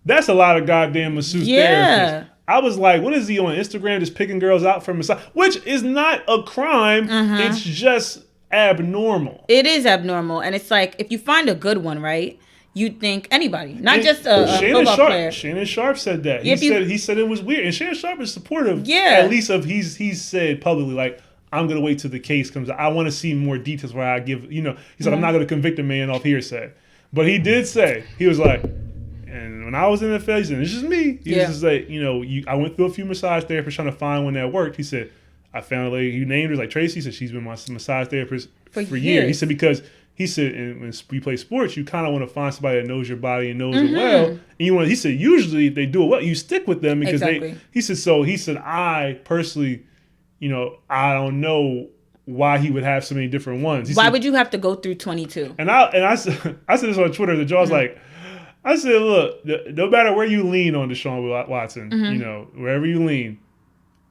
That's a lot of goddamn masseuse therapists. I was like, what is he on Instagram just picking girls out for massage? Which is not a crime. It's just abnormal. It is abnormal. And it's like, if you find a good one, right? You'd think anybody, not just a football player. Shannon Sharp said that. He said it was weird. And Shannon Sharp is supportive. Yeah. At least of he's said publicly, like, I'm going to wait till the case comes out. I want to see more details where I give, he said, I'm not going to convict a man off hearsay. But he did say, he was like, and when I was in the NFL, he said, this is me. He was just like, I went through a few massage therapists trying to find one that worked. He said, I found a lady, you named her, like Tracy. He said, she's been my massage therapist for years. He said, because he said, and when we play sports, you kind of want to find somebody that knows your body and knows it well. And he said, usually if they do it well, you stick with them because he said, I personally, I don't know why he would have so many different ones. Why would you have to go through 22? And I said this on Twitter. The Jaw's like, I said, look, no matter where you lean on Deshaun Watson, wherever you lean,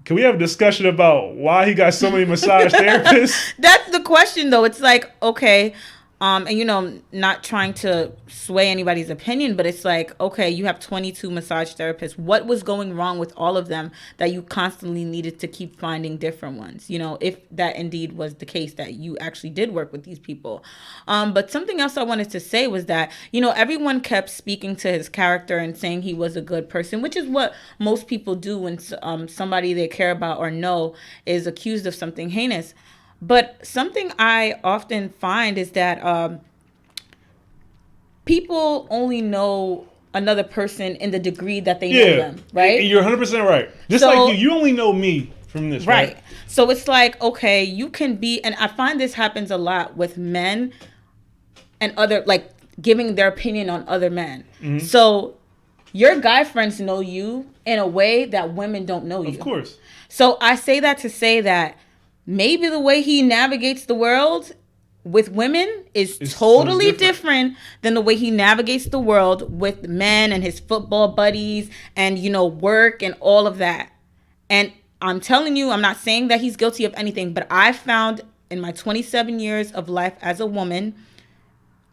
can we have a discussion about why he got so many massage therapists? That's the question, though. It's like, okay, and not trying to sway anybody's opinion, but it's like, okay, you have 22 massage therapists. What was going wrong with all of them that you constantly needed to keep finding different ones? If that indeed was the case, that you actually did work with these people. But something else I wanted to say was that, everyone kept speaking to his character and saying he was a good person, which is what most people do when somebody they care about or know is accused of something heinous. But something I often find is that people only know another person in the degree that they know them, right? You're 100% right. Just like you only know me from this, right? So it's like, okay, you can be, and I find this happens a lot with men and other, like, giving their opinion on other men. So your guy friends know you in a way that women don't know you. Of course. So I say that to say that maybe the way he navigates the world with women is totally different than the way he navigates the world with men and his football buddies and, work and all of that. And I'm telling you, I'm not saying that he's guilty of anything, but I found in my 27 years of life as a woman,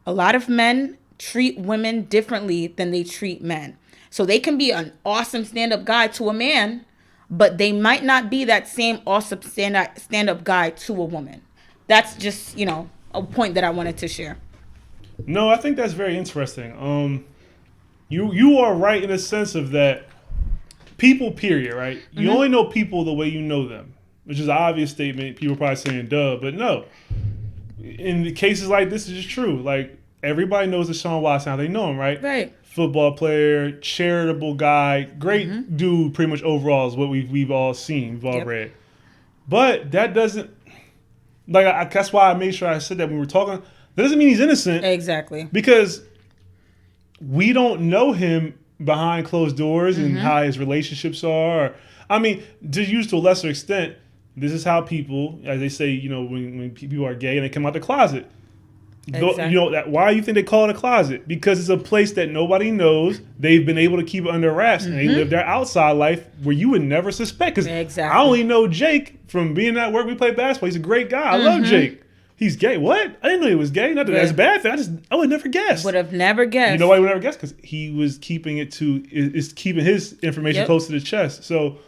a lot of men treat women differently than they treat men. So they can be an awesome stand-up guy to a man, but they might not be that same awesome stand-up guy to a woman. That's just, a point that I wanted to share. No, I think that's very interesting. You are right in the sense of that people, period, right? You only know people the way you know them, which is an obvious statement. People are probably saying, duh, but no. In the cases like this, it's true. Like, everybody knows Deshaun Watson, how they know him, right? Right. Football player, charitable guy, great dude, pretty much overall is what we've all seen, we've all read. But that doesn't, that's why I made sure I said that when we were talking. That doesn't mean he's innocent. Exactly. Because we don't know him behind closed doors and how his relationships are. I mean, to use to a lesser extent, this is how people, as they say, when people are gay and they come out the closet. Exactly. Why do you think they call it a closet? Because it's a place that nobody knows. They've been able to keep it under wraps, and they live their outside life where you would never suspect. Because I only know Jake from being at work. We play basketball. He's a great guy. I love Jake. He's gay. What? I didn't know he was gay. Not that that's a bad thing. I would never guess. Would have never guessed. You know why I would never guess? Because he was keeping his information close to the chest. So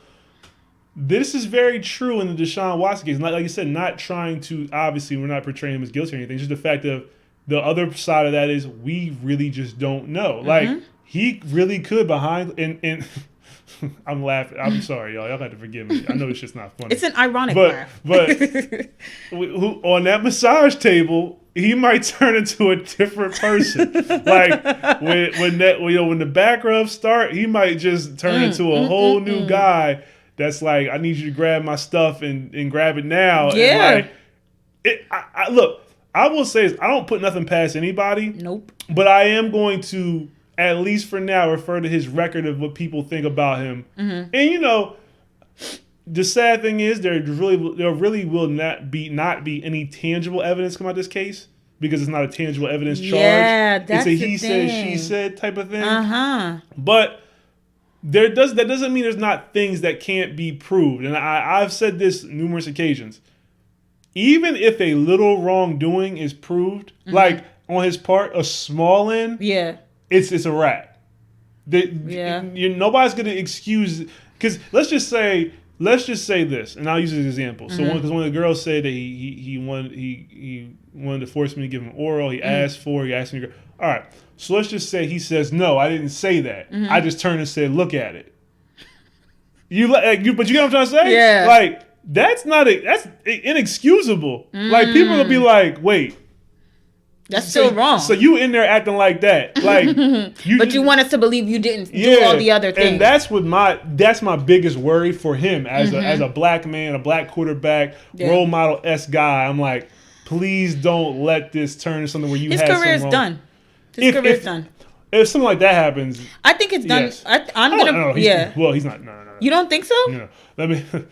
this is very true in the Deshaun Watson case. Like you said, not trying to, obviously, we're not portraying him as guilty or anything. Just the fact of the other side of that is we really just don't know. Like, he really could behind, and I'm laughing. I'm sorry, y'all. Y'all got to forgive me. I know it's just not funny. It's an ironic laugh. But on that massage table, he might turn into a different person. Like, when the back rubs start, he might just turn into a whole new guy. That's like, I need you to grab my stuff and grab it now. Yeah. And look, I will say this, I don't put nothing past anybody. Nope. But I am going to, at least for now, refer to his record of what people think about him. And, the sad thing is there really will not be any tangible evidence come out of this case because it's not a tangible evidence charge. Yeah, that's it's a the he thing. said, she said type of thing. But that doesn't mean there's not things that can't be proved. And I've said this numerous occasions. Even if a little wrongdoing is proved, like on his part, a small end, it's a wrap. Nobody's gonna excuse, because let's just say this, and I'll use this example. So because one of the girls said that he wanted to force me to give him oral. He asked me to go. All right. So let's just say he says, no, I didn't say that. I just turned and said, look at it. But you get what I'm trying to say? Yeah. Like, that's inexcusable. Like, people will be like, wait. That's still wrong. So you in there acting like that. Like, but you want us to believe you didn't do all the other things. And that's my biggest worry for him as a black man, a black quarterback, role model-esque guy. I'm like, please don't let this turn into something where you his had career's done. His career's done. If something like that happens, I think it's done. Yes. He's not. No. You don't think so? No.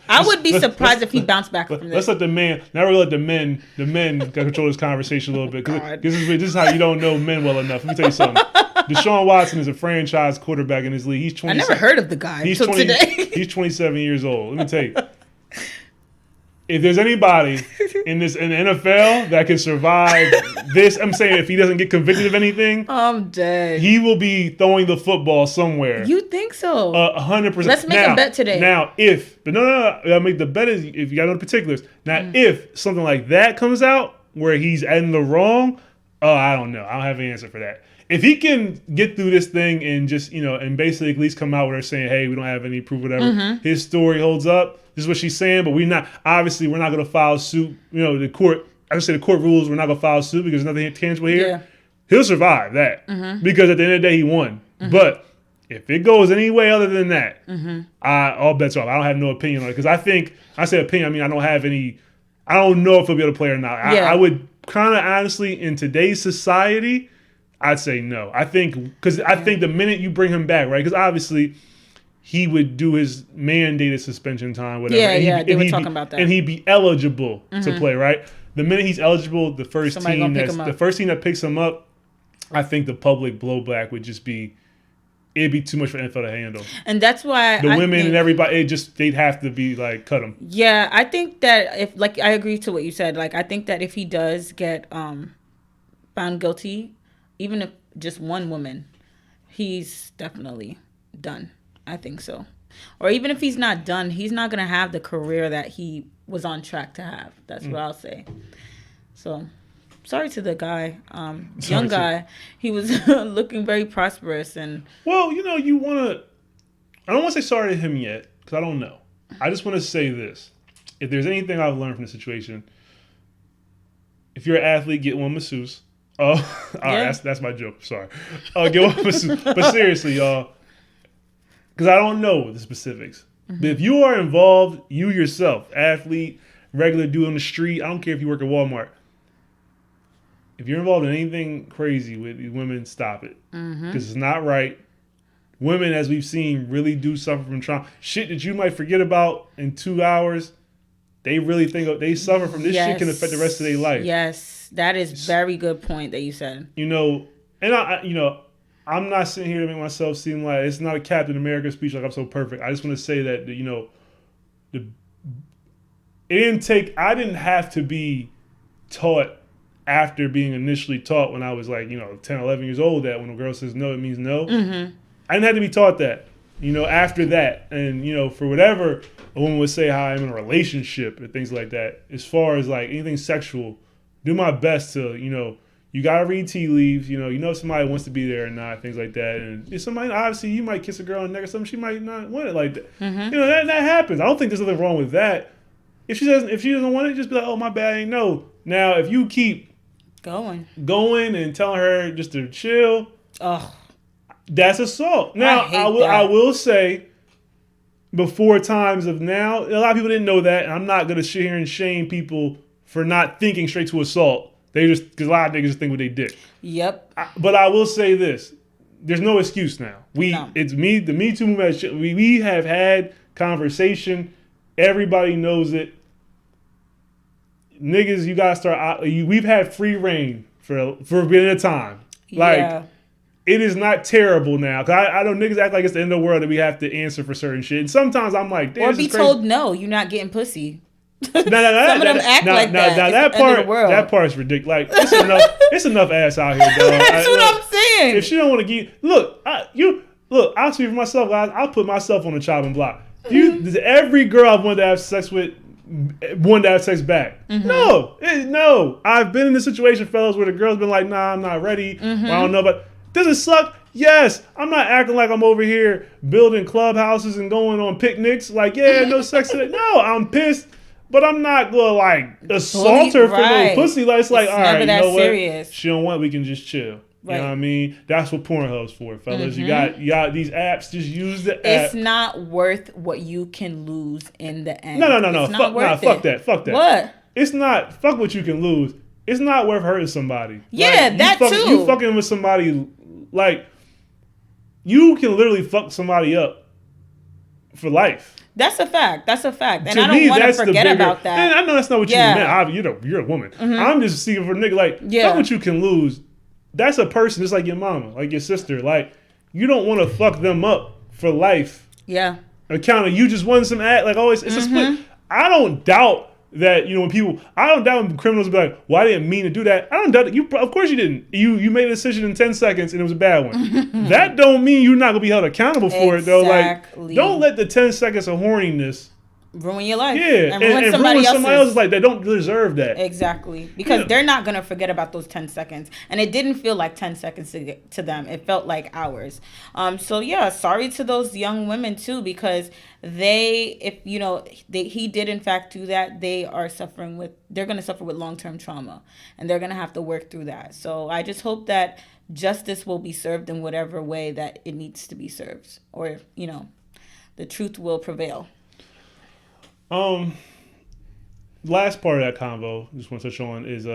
I would be surprised if he bounced back from this. Let's let the men. Now we let the men control this conversation a little bit. This is how you don't know men well enough. Let me tell you something. Deshaun Watson is a franchise quarterback in this league. He's 20. I never heard of the guy until today. He's 27 years old. Let me tell you. If there's anybody in the NFL that can survive this, I'm saying if he doesn't get convicted of anything, I'm dead. He will be throwing the football somewhere. You think so? 100%. Let's make a bet today. Now, I'll make the bet is if you got no particulars. Now, if something like that comes out where he's in the wrong, I don't know. I don't have an answer for that. If he can get through this thing and just, and basically at least come out with her saying, hey, we don't have any proof, whatever, his story holds up. This is what she's saying, but we're not going to file suit. The court rules we're not going to file suit because there's nothing tangible here. Yeah. He'll survive that because at the end of the day, he won. But if it goes any way other than that, all bets are off. I don't have no opinion on it because I say opinion, I mean, I don't know if he'll be able to play or not. I would kind of honestly, in today's society, I'd say no. I think the minute you bring him back, right? Because obviously he would do his mandated suspension time, whatever. They were talking about that. And he'd be eligible to play, right? The minute he's eligible, the first team that picks him up, I think the public blowback would just be, it'd be too much for NFL to handle. And that's why the women and everybody, they'd have to be like, cut him. Yeah, I think that I agree to what you said. Like, I think that if he does get found guilty, even if just one woman, he's definitely done. I think so. Or even if he's not done, he's not going to have the career that he was on track to have. That's what I'll say. So, sorry to the guy, young guy. He was looking very prosperous. Well, I don't want to say sorry to him yet, because I don't know. I just want to say this. If there's anything I've learned from the situation, if you're an athlete, get one masseuse. All right, that's my joke. Sorry. Get one masseuse. But seriously, y'all, because I don't know the specifics. But if you are involved, you yourself, athlete, regular dude on the street, I don't care if you work at Walmart. If you're involved in anything crazy with women, stop it. Because it's not right. Women, as we've seen, really do suffer from trauma. Shit that you might forget about in 2 hours, they really they suffer from this. Shit can affect the rest of their life. Yes, that is very good point that you said. And I'm not sitting here to make myself seem like it's not a Captain America speech like I'm so perfect. I just want to say that I didn't have to be taught after being initially taught when I was 10, 11 years old that when a girl says no, it means no. I didn't have to be taught that, after that. And, for whatever a woman would say how I'm in a relationship and things like that, as far as anything sexual, do my best to, you got to read tea leaves, if somebody wants to be there or not, things like that. And if somebody, obviously, you might kiss a girl on the neck or something, she might not want it like that. That happens. I don't think there's nothing wrong with that. If she doesn't want it, just be like, oh, my bad, I ain't know. Now, if you keep going and telling her just to chill, that's assault. Now, I will say, before times of now, a lot of people didn't know that, and I'm not going to sit here and shame people for not thinking straight to assault. Because a lot of niggas just think what they did. Yep. But I will say this. There's no excuse now. It's the Me Too movement. We have had conversation, Everybody knows it. Niggas, you gotta start. We've had free reign for a bit of time. Like, it is not terrible now. Cause I know niggas act like it's the end of the world and we have to answer for certain shit. And sometimes I'm like, damn, or be told no, you're not getting pussy. Some of them act like that. Now that part's ridiculous. Like, it's enough ass out here, dog. That's what I'm saying. If she don't want to give, I'll speak for myself, guys. I'll put myself on the chopping block. Every girl I've wanted to have sex with wanted to have sex back. Mm-hmm. No. I've been in this situation, fellas, where the girl's been like, nah, I'm not ready. Mm-hmm. Well, I don't know, but does it suck? Yes. I'm not acting like I'm over here building clubhouses and going on picnics. Like, yeah, no sex today. No, I'm pissed. But I'm not going to, like, assault her for no pussy. Like, it's like, all right, you know what? She don't want it, we can just chill. Right. You know what I mean? That's what Pornhub's for, fellas. Mm-hmm. You got these apps. Just use the app. It's not worth what you can lose in the end. No. Fuck that. What? It's not. Fuck what you can lose. It's not worth hurting somebody. Yeah, like, that too. You fucking with somebody, like, you can literally fuck somebody up for life. That's a fact. And I don't want to forget about that. And I know that's not what you meant. You're a woman. Mm-hmm. I'm just seeing for a nigga, like, fuck what you can lose. That's a person just like your mama, like your sister. Like, you don't want to fuck them up for life. Yeah. Account of you just want some act, like, always, it's a split. I don't doubt that, I don't doubt when criminals be like, well, I didn't mean to do that. I don't doubt that. Of course you didn't. You made a decision in 10 seconds and it was a bad one. That don't mean you're not going to be held accountable for it, though. Like, don't let the 10 seconds of horniness ruin your life. Yeah, and ruin somebody else's. Like, they don't deserve that. Exactly. Because they're not going to forget about those 10 seconds. And it didn't feel like 10 seconds to them. It felt like hours. Sorry to those young women, too, because he did, in fact, do that. They're going to suffer with long-term trauma. And they're going to have to work through that. So I just hope that justice will be served in whatever way that it needs to be served. Or, the truth will prevail. Last part of that convo, just want to touch on is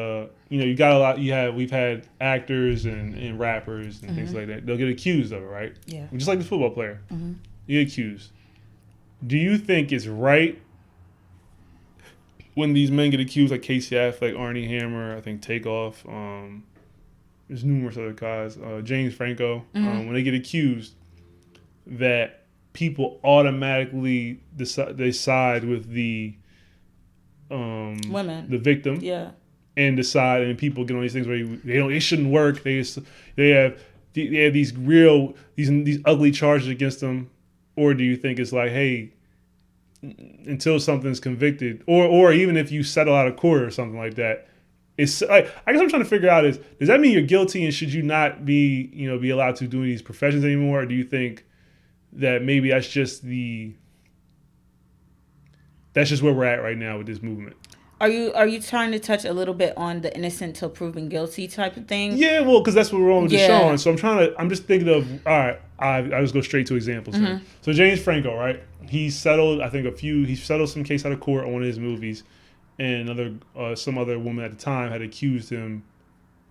you got a lot. We've had actors and rappers and things like that. They'll get accused of it, right? Yeah. Just like the football player, you get accused. Do you think it's right when these men get accused, like Casey Affleck, Arnie Hammer, I think Takeoff, there's numerous other guys, James Franco, when they get accused, that people automatically side with the women, the victim, and decide, and people get on these things where they shouldn't work. They have these ugly charges against them, or do you think it's like, hey, until something's convicted, or even if you settle out of court or something like that, it's like, I guess I'm trying to figure out is, does that mean you're guilty and should you not be allowed to do these professions anymore, or do you think that maybe that's just where we're at right now with this movement? Are you trying to touch a little bit on the innocent till proven guilty type of thing? Yeah, well, because that's what we're on with Desean. So I'm just thinking of, all right, I just go straight to examples here. So James Franco, right? He settled, he settled some case out of court on one of his movies, and some other woman at the time had accused him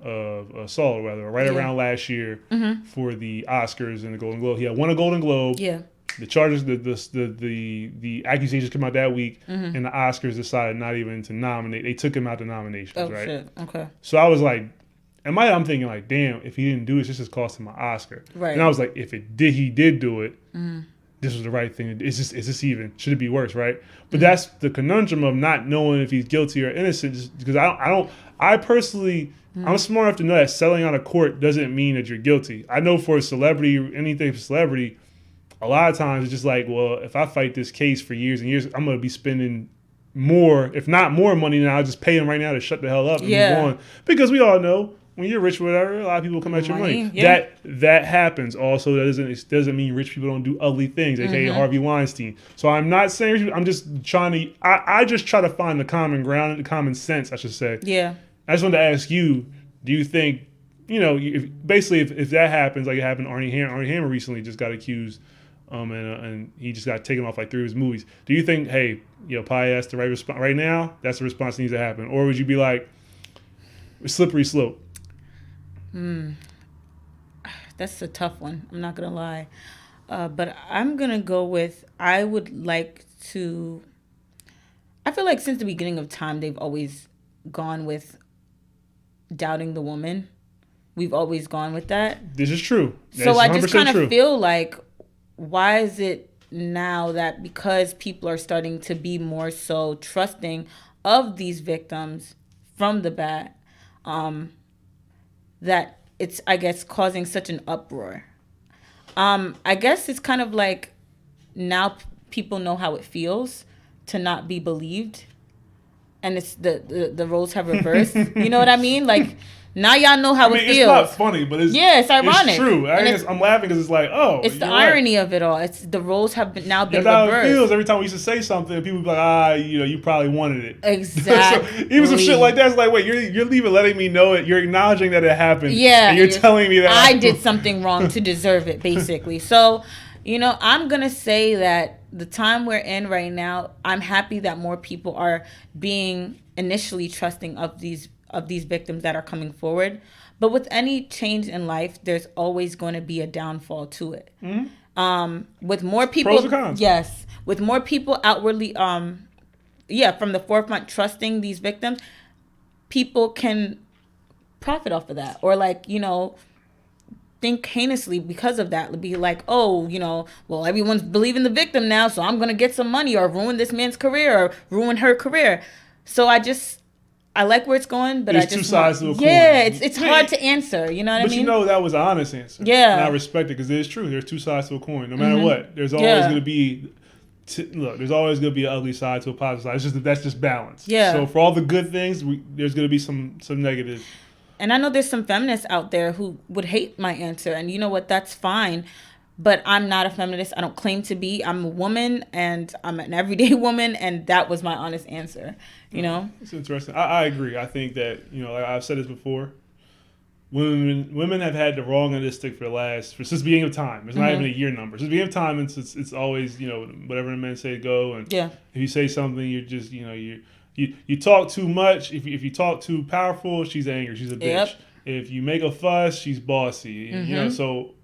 of assault, around last year for the Oscars and the Golden Globe. He had won a Golden Globe. Yeah. The charges, the accusations came out that week, and the Oscars decided not even to nominate. They took him out the nominations, right? Shit. Okay. So I was like, I'm thinking like, damn, if he didn't do it, this just cost him an Oscar. Right. And I was like, if he did do it, this was the right thing. Is this even? Should it be worse, right? But that's the conundrum of not knowing if he's guilty or innocent, because I personally. I'm smart enough to know that selling out of court doesn't mean that you're guilty. I know for a celebrity, anything for celebrity, a lot of times it's just like, well, if I fight this case for years and years, I'm going to be spending more, if not more money, than I'll just pay him right now to shut the hell up and move on. Because we all know, when you're rich or whatever, a lot of people come at your money. Yeah. That happens. Also, that doesn't mean rich people don't do ugly things, aka Harvey Weinstein. So I'm not saying, I'm just trying to, I just try to find the common ground, the common sense, I should say. Yeah. I just wanted to ask you, do you think, if that happens, like it happened to Arnie Hammer recently just got accused, and he just got taken off like 3 of his movies. Do you think, hey, probably that's the right response right now? That's the response that needs to happen, or would you be like, slippery slope? That's a tough one. I'm not gonna lie, but I'm gonna go with, I would like to I feel like since the beginning of time, they've always gone with doubting the woman. We've always gone with that. This is true. So I just kind of feel like, why is it now that because people are starting to be more so trusting of these victims from the bat, that it's, I guess, causing such an uproar? I guess it's kind of like now people know how it feels to not be believed, and it's the roles have reversed. You know what I mean? Like, now y'all know how it feels. It's not funny, but it's ironic. It's true. I'm laughing because it's like, oh, it's the irony of it all. It's the roles have now been reversed. That's how it feels every time we used to say something. People would be like, you probably wanted it. Exactly. So even some shit like that, it's like, wait, you're leaving, letting me know it. You're acknowledging that it happened. Yeah, and you're telling me that I did something wrong to deserve it, basically. So, I'm gonna say that the time we're in right now, I'm happy that more people are being initially trusting of these victims that are coming forward. But with any change in life, there's always going to be a downfall to it. Mm-hmm. With more people, pros and cons. Yes, with more people outwardly, from the forefront trusting these victims, people can profit off of that, or think heinously because of that. Be like, oh, well, everyone's believing the victim now, so I'm gonna get some money or ruin this man's career or ruin her career. So I like where it's going, but There's I just two sides to a coin. Yeah, it's hard to answer. You know what I mean? But that was an honest answer. Yeah, and I respect it because it's true. There's two sides to a coin. No matter what, there's always going to be. There's always going to be an ugly side to a positive side. That's just balance. Yeah. So for all the good things, there's going to be some negatives. And I know there's some feminists out there who would hate my answer, and you know what? That's fine. But I'm not a feminist. I don't claim to be. I'm a woman, and I'm an everyday woman, and that was my honest answer. It's interesting. I agree. I think that like I've said this before. Women have had the wrong end of the stick since the beginning of time. It's not even a year number. Since the beginning of time, it's always whatever the men say go, and if you say something, you're just you talk too much. If you talk too powerful, she's angry. She's a bitch. Yep. If you make a fuss, she's bossy. So.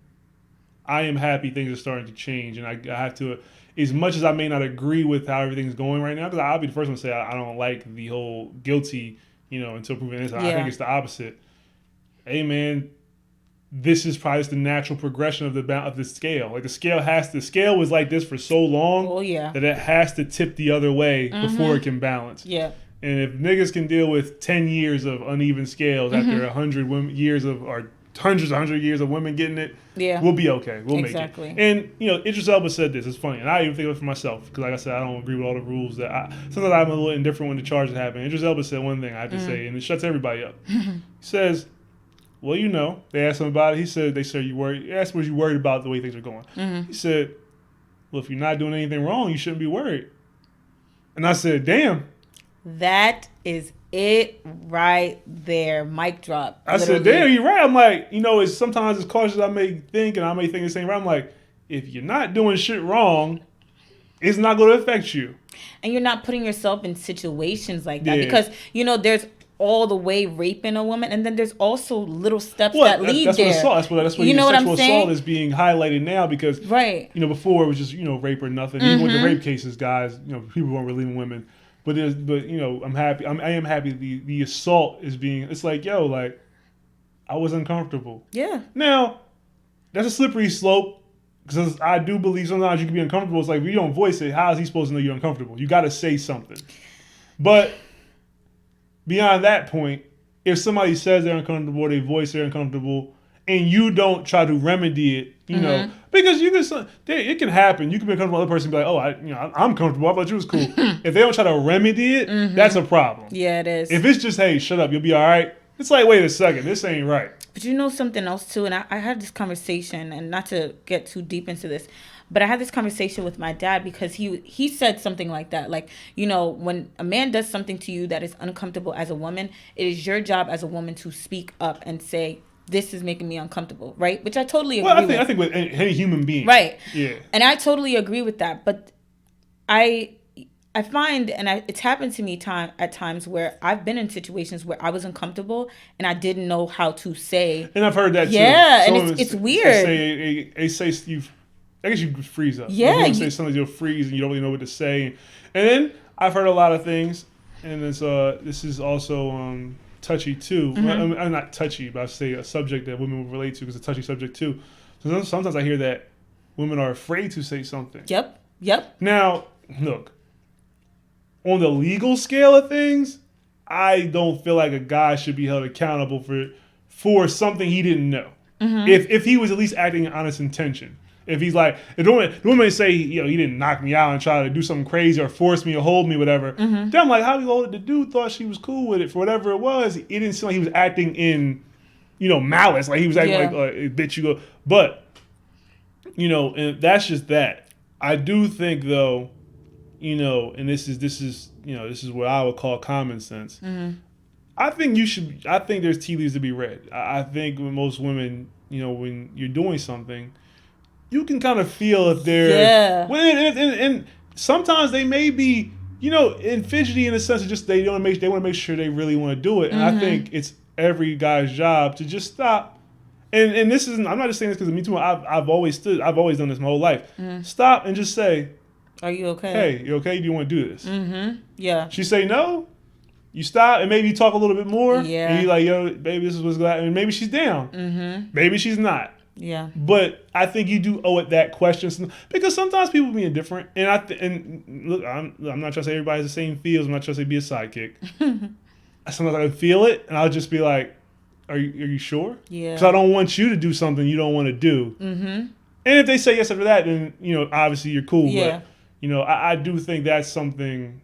I am happy things are starting to change, and I have to, as much as I may not agree with how everything's going right now, because I'll be the first one to say I don't like the whole guilty, until proven innocent. I think it's the opposite. Hey man, this is probably just the natural progression of the scale. Like the scale was like this for so long that it has to tip the other way before it can balance. Yeah. And if niggas can deal with 10 years of uneven scales after 100 years of hundreds of women getting it, we'll be okay. We'll make it. And Idris Elba said this. It's funny, and I even think of it for myself because, like I said, I don't agree with all the rules. Sometimes I'm a little indifferent when the charges happen. Idris Elba said one thing I have to say, and it shuts everybody up. He says, "Well, they asked him about it. He said, they said you worried. He asked, was you worried about the way things are going? He said, well, if you're not doing anything wrong, you shouldn't be worried." And I said, "Damn, that is." It right there, mic drop. I said, "Damn, you're right." I'm like, it's sometimes as cautious as I may think, and I may think the same. I'm like, if you're not doing shit wrong, it's not going to affect you, and you're not putting yourself in situations like that because there's all the way raping a woman, and then there's also little steps that lead that's there. That's what sexual assault is being highlighted now because before it was just rape or nothing. Even with the rape cases, guys, people weren't relieving women. But I'm happy. I am happy the assault is being. It's like, I was uncomfortable. Yeah. Now, that's a slippery slope because I do believe sometimes you can be uncomfortable. It's like if you don't voice it, how is he supposed to know you're uncomfortable? You got to say something. But beyond that point, if somebody says they're uncomfortable, they voice they're uncomfortable, and you don't try to remedy it, because it can happen. You can be uncomfortable, other person be like, "Oh, I'm comfortable. I thought you was cool." If they don't try to remedy it, that's a problem. Yeah, it is. If it's just, "Hey, shut up, you'll be all right," it's like, wait a second, this ain't right. But something else too, and I had this conversation, and not to get too deep into this, but I had this conversation with my dad because he said something like that, like, when a man does something to you that is uncomfortable as a woman, it is your job as a woman to speak up and say, this is making me uncomfortable, right? Which I totally agree with. I think with any human being. Right. Yeah. And I totally agree with that. But I find, and it's happened to me at times where I've been in situations where I was uncomfortable and I didn't know how to say. And I've heard that too. Yeah, and it's weird. They say I guess you freeze up. Yeah. You say something, you'll freeze and you don't really know what to say. And then I've heard a lot of things, and this is also touchy too. Mm-hmm. I'm not touchy, but I say a subject that women will relate to because it's a touchy subject too. So sometimes I hear that women are afraid to say something. Yep. Now, look, on the legal scale of things, I don't feel like a guy should be held accountable for something he didn't know. Mm-hmm. If he was at least acting in honest intention. If he's like, if the woman say, he didn't knock me out and try to do something crazy or force me or hold me, whatever. Mm-hmm. Then I'm like, how you old? The dude thought she was cool with it for whatever it was. It didn't seem like he was acting in, malice. Like he was acting like, bitch, you go. But, and that's just that. I do think though, and this is what I would call common sense. Mm-hmm. I think there's tea leaves to be read. I think with most women, when you're doing something, you can kind of feel if they're and sometimes they may be in fidgety in the sense of just they want to make sure they really want to do it. And I think it's every guy's job to just stop. And this isn't. I'm not just saying this because of me too. I've always done this my whole life. Stop and just say, "Are you okay? Hey, you okay? Do you want to do this?" Mm-hmm. Yeah. She say no. You stop and maybe you talk a little bit more. Yeah. And you're like, yo, baby, this is what's going to happen. Maybe she's down. Mm-hmm. Maybe she's not. Yeah. But I think you do owe it that question because sometimes people be indifferent. And look, I'm not trying to say everybody has the same feels. I'm not trying to say be a sidekick. Sometimes I feel it and I'll just be like, are you sure? Yeah. Because I don't want you to do something you don't want to do. Mm-hmm. And if they say yes after that, then, obviously you're cool. Yeah. But, I do think that's something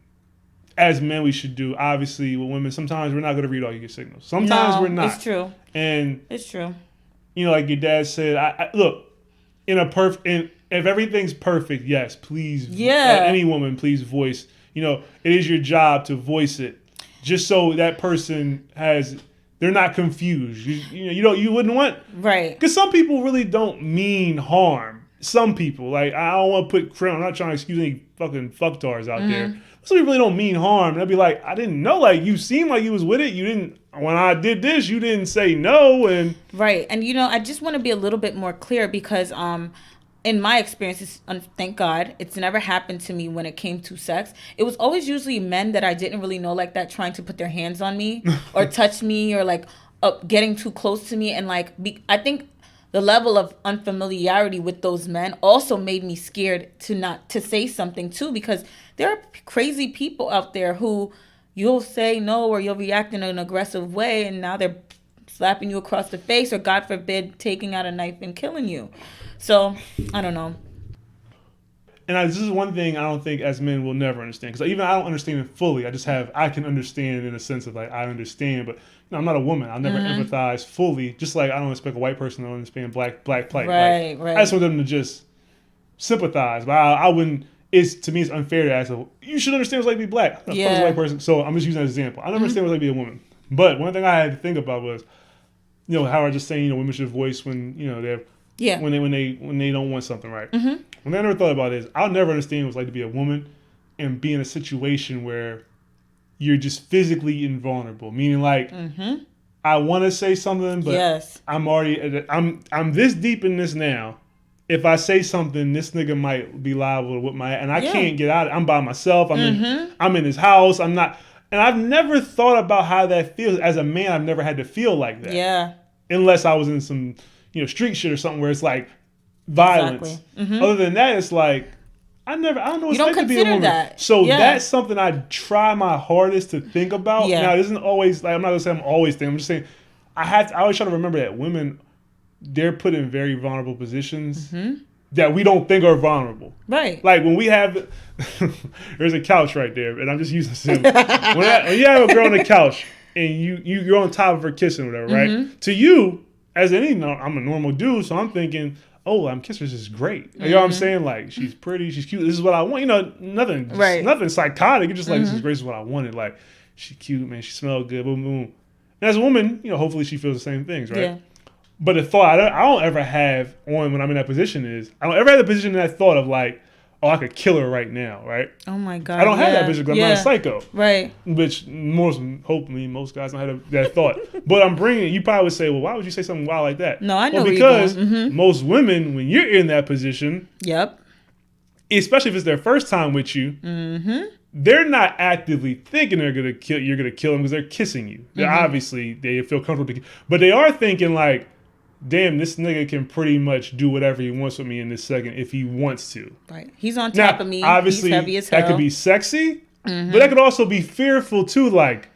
as men we should do. Obviously with women, sometimes we're not going to read all your signals. Sometimes we're not. It's true. And it's true. Like your dad said, I look, if everything's perfect, yes, please. Yeah. Any woman, please voice. It is your job to voice it, just so that person they're not confused. You wouldn't want right because some people really don't mean harm. Some people, like I don't want to put. I'm not trying to excuse any fucking fucktards out there. Some people really don't mean harm. And they'll be like, I didn't know. Like you seemed like you was with it. You didn't. When I did this, you didn't say no. And right. And I just want to be a little bit more clear because in my experience, thank God, it's never happened to me when it came to sex. It was always usually men that I didn't really know like that trying to put their hands on me or touch me or like getting too close to me. And like, I think the level of unfamiliarity with those men also made me scared to say something too, because there are crazy people out there who you'll say no or you'll react in an aggressive way and now they're slapping you across the face or God forbid taking out a knife and killing you. So, I don't know. And this is one thing I don't think as men will never understand. Because even I don't understand it fully. I can understand in a sense of like, I understand. But I'm not a woman. I'll never empathize fully. Just like I don't expect a white person to understand black plight. Right. I just want them to just sympathize. But I wouldn't, to me, it's unfair to ask, you should understand what's like to be black. I'm a white person. So I'm just using that as an example. I never understand what's like to be a woman. But one thing I had to think about was, how I just saying, women should voice when, they're, when they don't want something, right? Mm-hmm. One thing I never thought about is I'll never understand what it's like to be a woman and be in a situation where you're just physically invulnerable. Meaning, like, I want to say something, but I'm this deep in this now. If I say something, this nigga might be liable to whip my ass, and I can't get out. I'm by myself. I'm in his house. I'm not, and I've never thought about how that feels. As a man, I've never had to feel like that. Yeah. Unless I was in some street shit or something where it's like violence. Exactly. Mm-hmm. Other than that, it's like I don't know what it's like to be a woman. That. So that's something I try my hardest to think about. Yeah. Now, it isn't always like I'm not gonna say I'm always thinking. I'm just saying I always try to remember that women, they're put in very vulnerable positions that we don't think are vulnerable. Right. Like when we have there's a couch right there, and I'm just using this. When you have a girl on the couch and you're on top of her kissing or whatever, right? To you, as I'm a normal dude, so I'm thinking, oh, I'm kissing her, this is great. You know what I'm saying? Like, she's pretty, she's cute, this is what I want. Nothing psychotic. You're just like, this is great, this is what I wanted. Like, she's cute, man, she smells good, boom, boom. And as a woman, hopefully she feels the same things, right? Yeah. But the thought I don't ever have when I'm in that position is, I don't ever have the position in that thought of like, oh, I could kill her right now, right? Oh my God. I don't have that vision because I'm not a psycho. Right. Which hopefully most guys don't have that thought. But you probably would say, well, why would you say something wild like that? No, I know because most women, when you're in that position, especially if it's their first time with you, they're not actively thinking you're gonna kill them because they're kissing you. They're obviously they feel comfortable, but they are thinking like, damn, this nigga can pretty much do whatever he wants with me in this second if he wants to. Right. He's on top of me. Obviously, he's heavy as hell. That could be sexy, but that could also be fearful too. Like,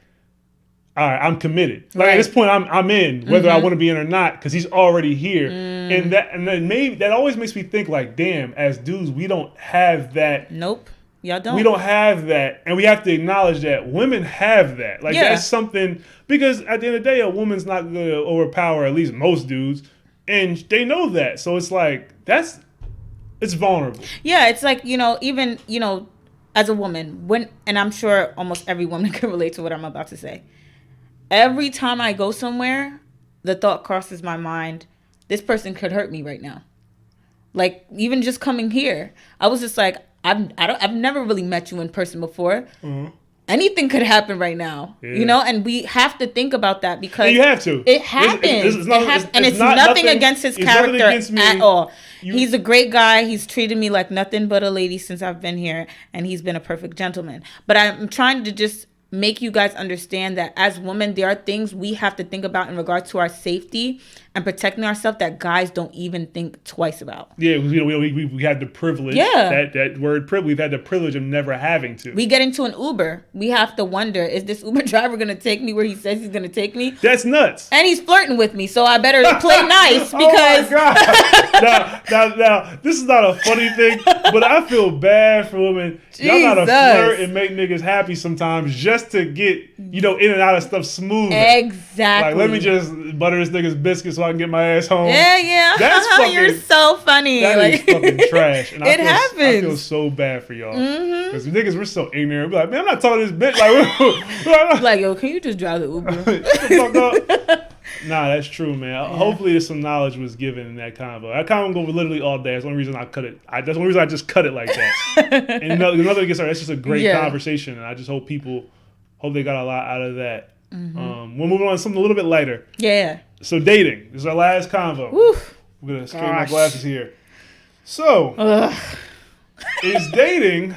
all right, I'm committed. Like at this point, I'm in, whether I want to be in or not, because he's already here. And then maybe that always makes me think like, damn, as dudes, we don't have that. Nope. Y'all don't. We don't have that, and we have to acknowledge that women have that. Like that's something, because at the end of the day, a woman's not going to overpower at least most dudes, and they know that. So it's like it's vulnerable. Yeah, it's like even as a woman, and I'm sure almost every woman can relate to what I'm about to say. Every time I go somewhere, the thought crosses my mind: this person could hurt me right now. Like even just coming here, I was just like, I've never really met you in person before. Anything could happen right now, and we have to think about that because and you have to. It happens. It's nothing against his character at all. He's a great guy. He's treated me like nothing but a lady since I've been here, and he's been a perfect gentleman. But I'm trying to just make you guys understand that as women, there are things we have to think about in regards to our safety and protecting ourselves that guys don't even think twice about. Yeah, we had the privilege. Yeah. That word privilege. We've had the privilege of never having to. We get into an Uber. We have to wonder, is this Uber driver going to take me where he says he's going to take me? That's nuts. And he's flirting with me, so I better play nice because... Oh my God. Now, this is not a funny thing, but I feel bad for women. Y'all gotta flirt and make niggas happy sometimes just to get, in and out of stuff smooth. Exactly. Like, let me just butter this nigga's biscuits so I can get my ass home. Yeah. That's fucking... You're so funny. That is fucking trash. And it happens. I feel so bad for y'all. Because niggas, we're so ignorant. We're like, man, I'm not talking to this bitch. Like, yo, can you just drive the Uber? Shut the fuck up. Nah, that's true, man. Yeah. Hopefully some knowledge was given in that convo. That convo go literally all day. That's the only reason I cut it. That's the only reason I just cut it like that. And another gets started. That's just a great conversation. And I just hope people they got a lot out of that. We'll move on to something a little bit lighter. Yeah. So dating. This is our last convo. Woof. I'm going to straighten my glasses here. So, is dating,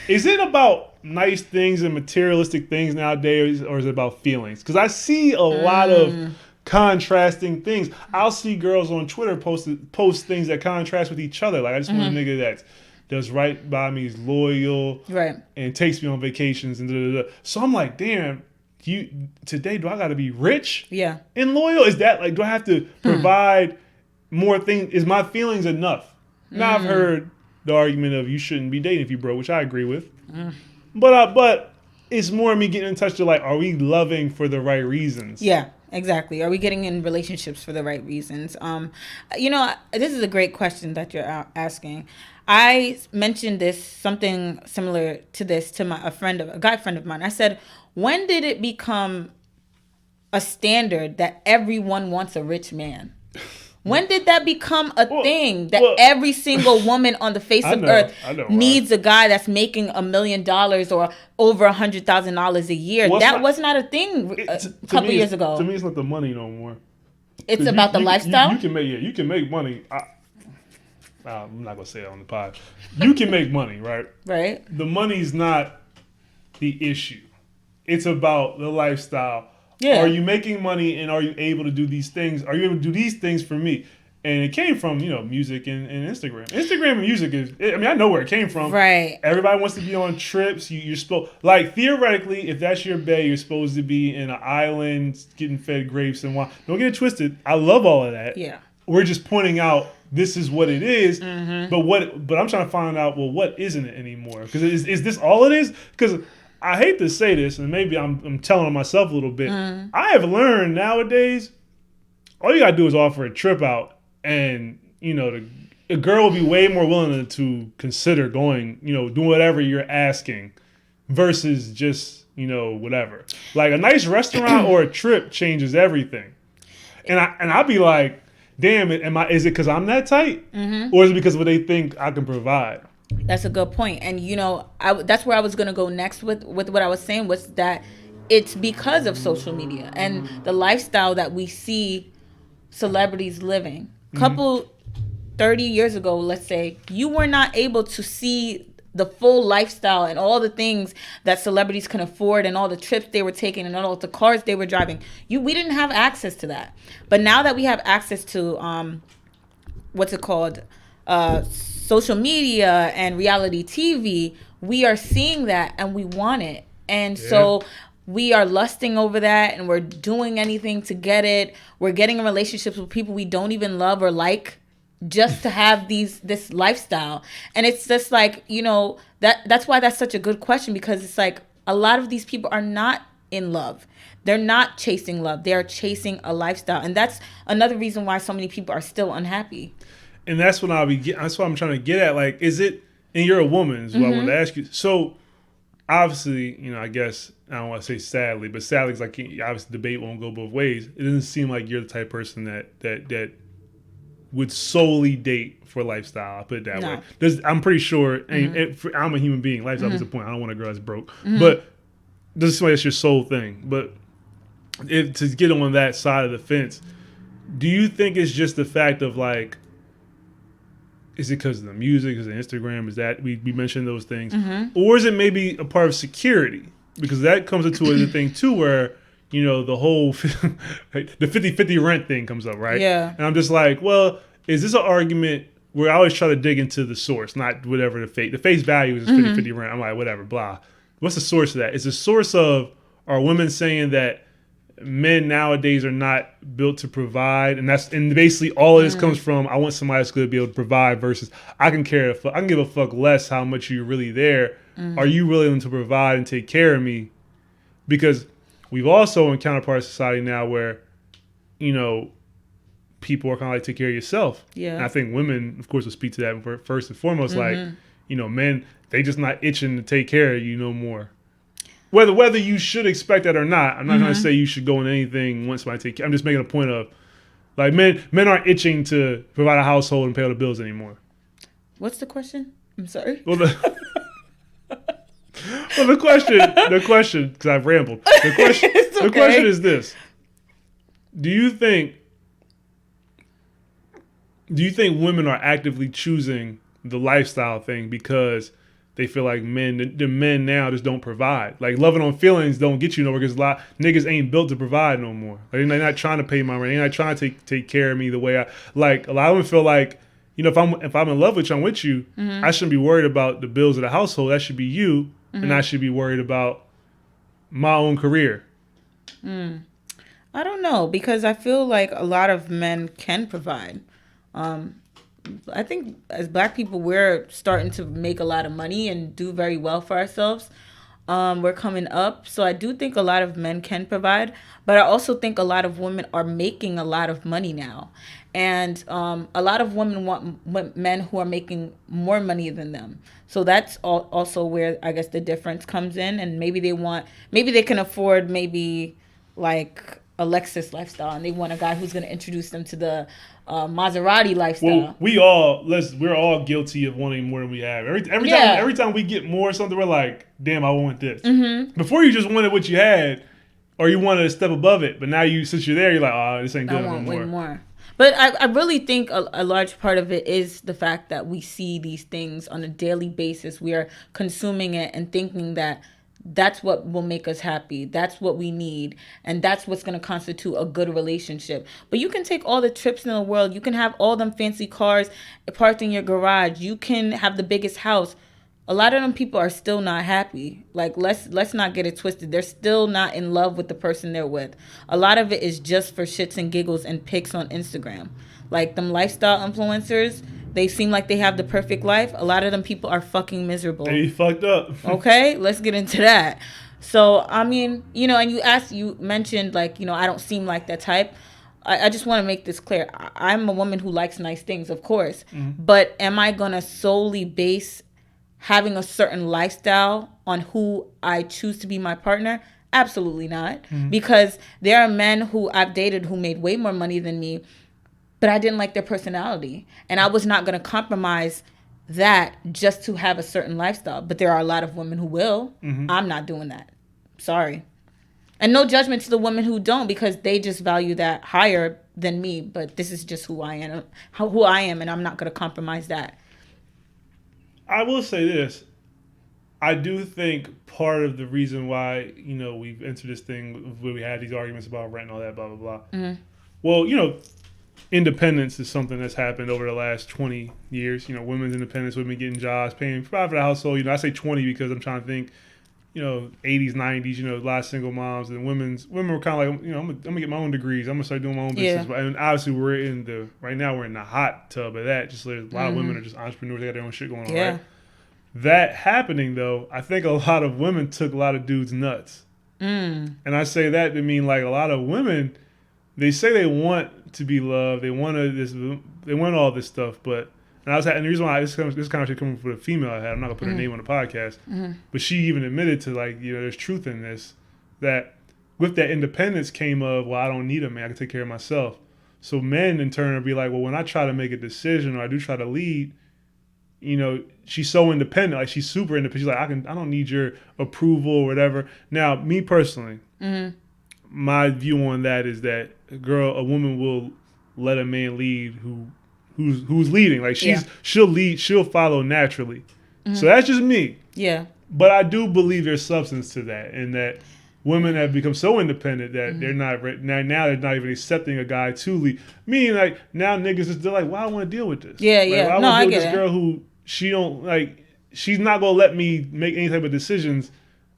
is it about nice things and materialistic things nowadays, or is it about feelings? Because I see a lot of contrasting things. I'll see girls on Twitter post things that contrast with each other. Like, I just want a nigga that does right by me, is loyal, right, and takes me on vacations and da-da-da. So I'm like, damn, today do I got to be rich? Yeah. And loyal? Is that like, do I have to provide more things? Is my feelings enough? Now I've heard the argument of you shouldn't be dating if you broke, which I agree with. But it's more me getting in touch to like, are we loving for the right reasons? Yeah, exactly. Are we getting in relationships for the right reasons? This is a great question that you're asking. I mentioned something similar to this to a guy friend of mine. I said, when did it become a standard that everyone wants a rich man? When did that become a thing that every single woman on the face of earth needs a guy that's making $1 million or over $100,000 a year? That was not a thing a couple years ago. To me, it's not the money no more. It's about the lifestyle? You can make money. I'm not going to say it on the pod. You can make money, right? Right. The money's not the issue. It's about the lifestyle. Yeah. Are you making money and are you able to do these things? Are you able to do these things for me? And it came from, music and Instagram. Instagram and music I know where it came from. Right. Everybody wants to be on trips. You're supposed, like, theoretically, if that's your bae, you're supposed to be in an island getting fed grapes and wine. Don't get it twisted. I love all of that. Yeah. We're just pointing out this is what it is. But I'm trying to find out, what isn't it anymore? Because is this all it is? Because I hate to say this, and maybe I'm telling on myself a little bit. I have learned nowadays, all you gotta do is offer a trip out, and a girl will be way more willing to consider going, doing whatever you're asking, versus just whatever. Like a nice restaurant or a trip changes everything, and I'll be like, damn it, is it because I'm that tight, or is it because of what they think I can provide? That's a good point. And, that's where I was going to go next with what I was saying, was that it's because of social media and the lifestyle that we see celebrities living. Couple 30 years ago, let's say, you were not able to see the full lifestyle and all the things that celebrities can afford and all the trips they were taking and all the cars they were driving. We didn't have access to that. But now that we have access to what's it called? Social media and reality TV, we are seeing that and we want it. And so we are lusting over that and we're doing anything to get it. We're getting in relationships with people we don't even love or like just to have this lifestyle. And it's just like, you know, that's why that's such a good question, because it's like a lot of these people are not in love. They're not chasing love. They are chasing a lifestyle. And that's another reason why so many people are still unhappy. And that's what that's what I'm trying to get at. Like, is it, and you're a woman, is what I wanted to ask you. So obviously, you know, I guess, I don't want to say sadly, but sadly, it's like, obviously debate won't go both ways. It doesn't seem like you're the type of person that would solely date for lifestyle. I'll put it that way. I'm pretty sure, and I'm a human being. Lifestyle is the point. I don't want a girl that's broke. But doesn't seem like that's your sole thing. But to get on that side of the fence, do you think it's just the fact of like, is it because of the music, is it Instagram, is that, we mentioned those things, or is it maybe a part of security? Because that comes into a thing too, where, you know, the whole, the 50-50 rent thing comes up, right? Yeah. And I'm just like, well, is this an argument where I always try to dig into the source, not whatever the face value is 50-50 rent. I'm like, whatever, blah. What's the source of that? Is the source of, are women saying that men nowadays are not built to provide, and basically all of this comes from, I want somebody that's going to be able to provide versus I can give a fuck less how much you're really there. Are you willing to provide and take care of me? Because we've also encountered part of society now where, you know, people are kind of like, take care of yourself. Yeah. And I think women, of course, will speak to that first and foremost. Like, you know, men, they just not itching to take care of you no more. Whether you should expect that or not, I'm not going to say you should go in anything once somebody take care. I'm just making a point of, like, men aren't itching to provide a household and pay all the bills anymore. What's the question? I'm sorry. Well, the question, because I've rambled. The question is this: Do you think women are actively choosing the lifestyle thing because they feel like the men now just don't provide? Like, loving on feelings don't get you nowhere, because a lot niggas ain't built to provide no more. Like, they're not trying to pay my rent. They're not trying to take care of me the way I like. A lot of them feel like, you know, if I'm in love with you, I'm with you. I shouldn't be worried about the bills of the household. That should be you, and I should be worried about my own career. I don't know, because I feel like a lot of men can provide. I think as Black people, we're starting to make a lot of money and do very well for ourselves. We're coming up. So I do think a lot of men can provide, but I also think a lot of women are making a lot of money now. And a lot of women want men who are making more money than them. So that's also where I guess the difference comes in. And maybe they can afford maybe like a Lexus lifestyle, and they want a guy who's going to introduce them to the Maserati lifestyle. Well, we're all guilty of wanting more than we have. Every time we get more something, we're like, damn, I want this. Before, you just wanted what you had, or you wanted a step above it. But now since you're there, you're like, oh, this ain't good no more. I want way more. But I really think a large part of it is the fact that we see these things on a daily basis. We are consuming it and thinking that that's what will make us happy. That's what we need. And that's what's going to constitute a good relationship. But you can take all the trips in the world. You can have all them fancy cars parked in your garage. You can have the biggest house. A lot of them people are still not happy. Like, let's not get it twisted. They're still not in love with the person they're with. A lot of it is just for shits and giggles and pics on Instagram. Like, them lifestyle influencers, they seem like they have the perfect life. A lot of them people are fucking miserable. They fucked up. Okay, let's get into that. So, I mean, you know, and you mentioned, like, you know, I don't seem like that type. I just want to make this clear. I'm a woman who likes nice things, of course. But am I going to solely base having a certain lifestyle on who I choose to be my partner? Absolutely not. Because there are men who I've dated who made way more money than me, but I didn't like their personality. And I was not going to compromise that just to have a certain lifestyle. But there are a lot of women who will. I'm not doing that. Sorry. And no judgment to the women who don't, because they just value that higher than me. But this is just who I am, and I'm not going to compromise that. I will say this. I do think part of the reason why, we've entered this thing where we had these arguments about rent and all that, blah, blah, blah. Mm-hmm. Well, independence is something that's happened over the last 20 years. Women's independence, women getting jobs, paying for the household. I say 20 because I'm trying to think, 80s, 90s, a lot of single moms, and women were kind of like, I'm gonna get my own degrees. I'm gonna start doing my own business. Yeah. And obviously right now we're in the hot tub of that. Just a lot of women are just entrepreneurs. They got their own shit going on, right? That happening though, I think a lot of women took a lot of dudes nuts. And I say that to mean like a lot of women, they say they want to be loved, they want all this stuff, but and the reason why this conversation coming from a female I had, I'm not gonna put her name on the podcast, but she even admitted to like, there's truth in this, that with that independence came of, well, I don't need a man, I can take care of myself. So men in turn will be like, well, when I try to make a decision or I do try to lead, she's so independent, like she's super independent. She's like, I don't need your approval or whatever. Now, me personally, my view on that is that a woman will let a man lead who's leading. Like she'll lead, she'll follow naturally. So that's just me. Yeah. But I do believe there's substance to that, and that women have become so independent that they're not now they're not even accepting a guy to lead. Meaning like now niggas they're like, why I want to deal with this? Yeah, like, yeah. I want to deal with this girl who she don't like. She's not gonna let me make any type of decisions.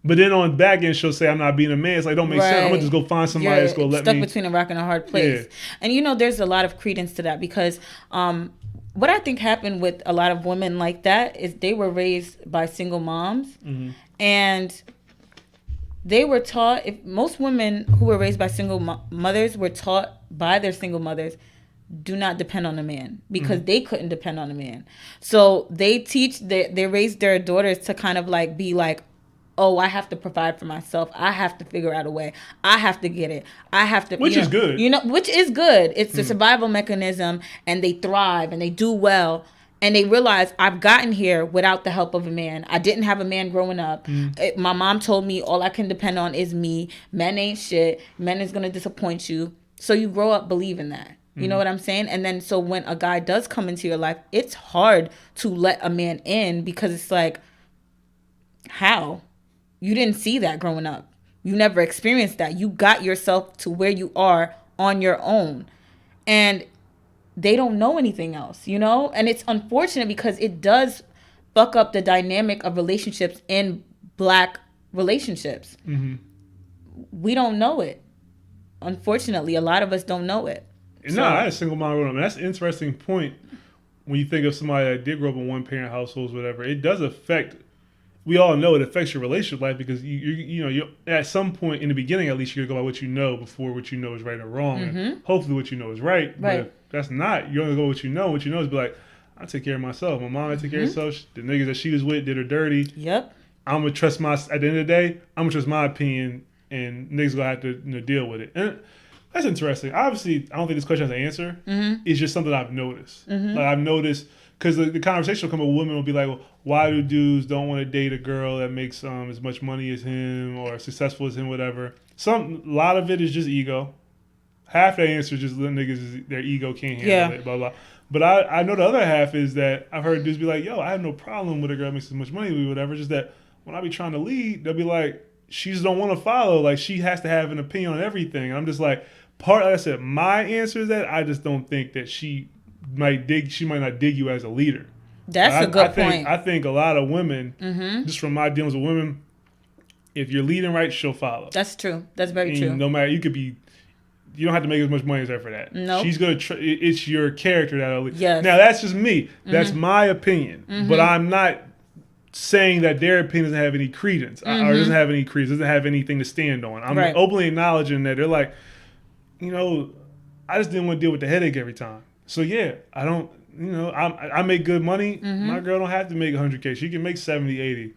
But then on back end, she'll say, I'm not being a man. It's like, don't make sense. I'm going to just go find somebody that's going to let me. Stuck between a rock and a hard place. Yeah. And, there's a lot of credence to that because what I think happened with a lot of women like that is they were raised by single moms. And they were taught, if most women who were raised by single mothers were taught by their single mothers, do not depend on a man because they couldn't depend on a man. So they raise their daughters to kind of like be like, oh, I have to provide for myself. I have to figure out a way. I have to get it. I have to. Which is good. Which is good. It's a survival mechanism, and they thrive and they do well. And they realize I've gotten here without the help of a man. I didn't have a man growing up. My mom told me all I can depend on is me. Men ain't shit. Men is gonna disappoint you. So you grow up believing that. You know what I'm saying? And then so when a guy does come into your life, it's hard to let a man in because it's like, how? You didn't see that growing up. You never experienced that. You got yourself to where you are on your own. And they don't know anything else, And it's unfortunate because it does fuck up the dynamic of relationships in Black relationships. We don't know it. Unfortunately, a lot of us don't know it. No, I had a single mom growing up. And that's an interesting point when you think of somebody that did grow up in one-parent households, whatever. It does affect... We all know it affects your relationship life because you at some point in the beginning, at least you're gonna go by what you know before what you know is right or wrong. And hopefully what you know is right. But if that's not, you're gonna go what you know. What you know is be like, I take care of myself. My mom take care of herself. The niggas that she was with did her dirty. Yep. I'm gonna trust at the end of the day, I'm gonna trust my opinion, and niggas gonna have to deal with it. And that's interesting. Obviously, I don't think this question has an answer. It's just something I've noticed. Like I've noticed. Because the conversation will come up, women will be like, well, why do dudes don't want to date a girl that makes as much money as him or successful as him, whatever. A lot of it is just ego. Half the answer is just little niggas, their ego can't handle it, blah, blah. But I know the other half is that I've heard dudes be like, yo, I have no problem with a girl that makes as much money as me, whatever. Just that when I be trying to lead, they'll be like, she just don't want to follow. Like, she has to have an opinion on everything. And I'm just like, like I said, my answer is that I just don't think that she might not dig you as a leader. That's a good point. I think a lot of women, just from my dealings with women, if you're leading right, she'll follow. That's true. That's very true. No matter, you don't have to make as much money as her for that. No. She's gonna. It's your character that'll lead. Yes. Now that's just me. That's my opinion. But I'm not saying that their opinion doesn't have any credence or doesn't have any credence, doesn't have anything to stand on. I'm openly acknowledging that they're like, I just didn't want to deal with the headache every time. So yeah, I don't, I make good money. My girl don't have to make 100K. She can make 70, 80,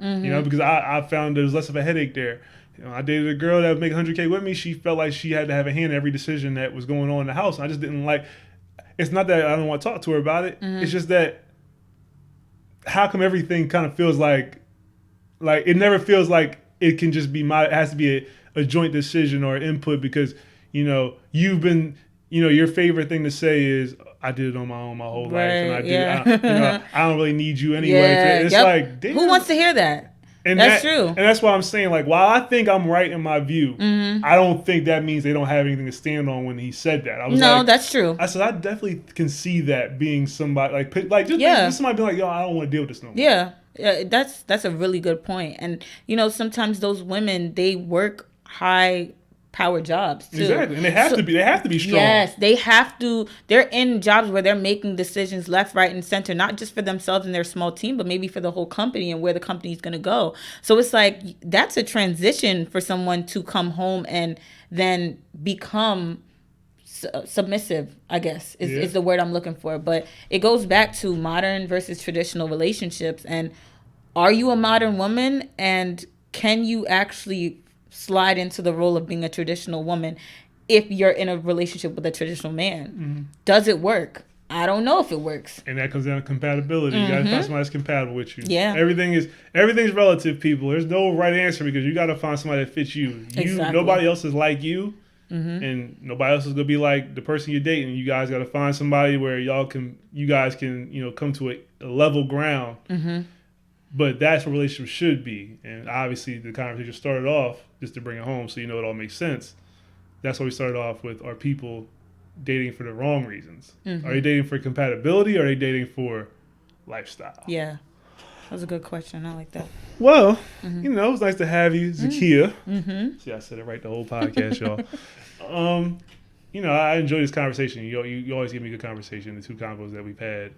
because I found there's less of a headache there. I dated a girl that would make 100K with me. She felt like she had to have a hand in every decision that was going on in the house. I just didn't like, it's not that I don't want to talk to her about it. It's just that how come everything kind of feels like it never feels like it can just be it has to be a joint decision or input because, you've been, your favorite thing to say is, I did it on my own my whole life, and I don't really need you anyway. It's like, damn. Who wants to hear that? And that's true. And that's why I'm saying, like, while I think I'm right in my view, I don't think that means they don't have anything to stand on when he said that. I was like, that's true. I said, I definitely can see that being somebody, just somebody being like, yo, I don't want to deal with this no more. Yeah, that's a really good point. And, sometimes those women, they work high power jobs too. Exactly. And they have to be strong. Yes, they have to. They're in jobs where they're making decisions left, right, and center, not just for themselves and their small team, but maybe for the whole company and where the company is going to go. So it's like, that's a transition for someone to come home and then become submissive, I guess is the word I'm looking for. But it goes back to modern versus traditional relationships. And are you a modern woman, and can you actually slide into the role of being a traditional woman if you're in a relationship with a traditional man? Does it work? I don't know if it works. And that comes down to compatibility. You gotta find somebody that's compatible with you. Yeah. Everything's relative, people. There's no right answer, because you gotta find somebody that fits you. Exactly. Nobody else is like you. And nobody else is gonna be like the person you're dating. You guys gotta find somebody where you guys can come to a level ground. But that's what relationships should be. And obviously the conversation started off, just to bring it home so it all makes sense. That's why we started off with, are people dating for the wrong reasons? Are they dating for compatibility, or are they dating for lifestyle? Yeah. That was a good question. I like that. Well, it was nice to have you, Zakiya. See, I said it right the whole podcast, y'all. I enjoy this conversation. You always give me good conversation, the two combos that we've had.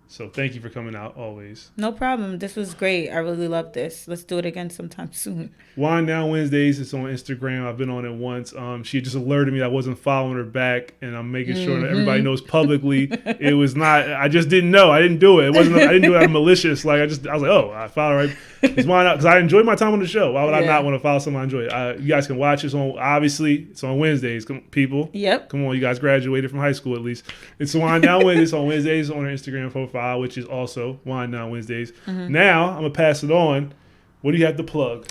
So thank you for coming out always. No problem. This was great. I really love this. Let's do it again sometime soon. Wine Down Wednesdays. It's on Instagram. I've been on it once. She just alerted me I wasn't following her back, and I'm making sure that everybody knows publicly. It was not. I just didn't know. I didn't do it. It wasn't. I didn't do it out of malicious. I was like, oh, I followed her right. It's Wine Out, because I enjoyed my time on the show. Why would I not want to follow someone I enjoy? You guys can watch this on. Obviously, it's on Wednesdays. People. Yep. Come on, you guys graduated from high school at least. It's Wine Down Wednesdays on Wednesdays on her Instagram profile, which is also Wine Down Wednesdays. Now I'm gonna pass it on. What do you have to plug?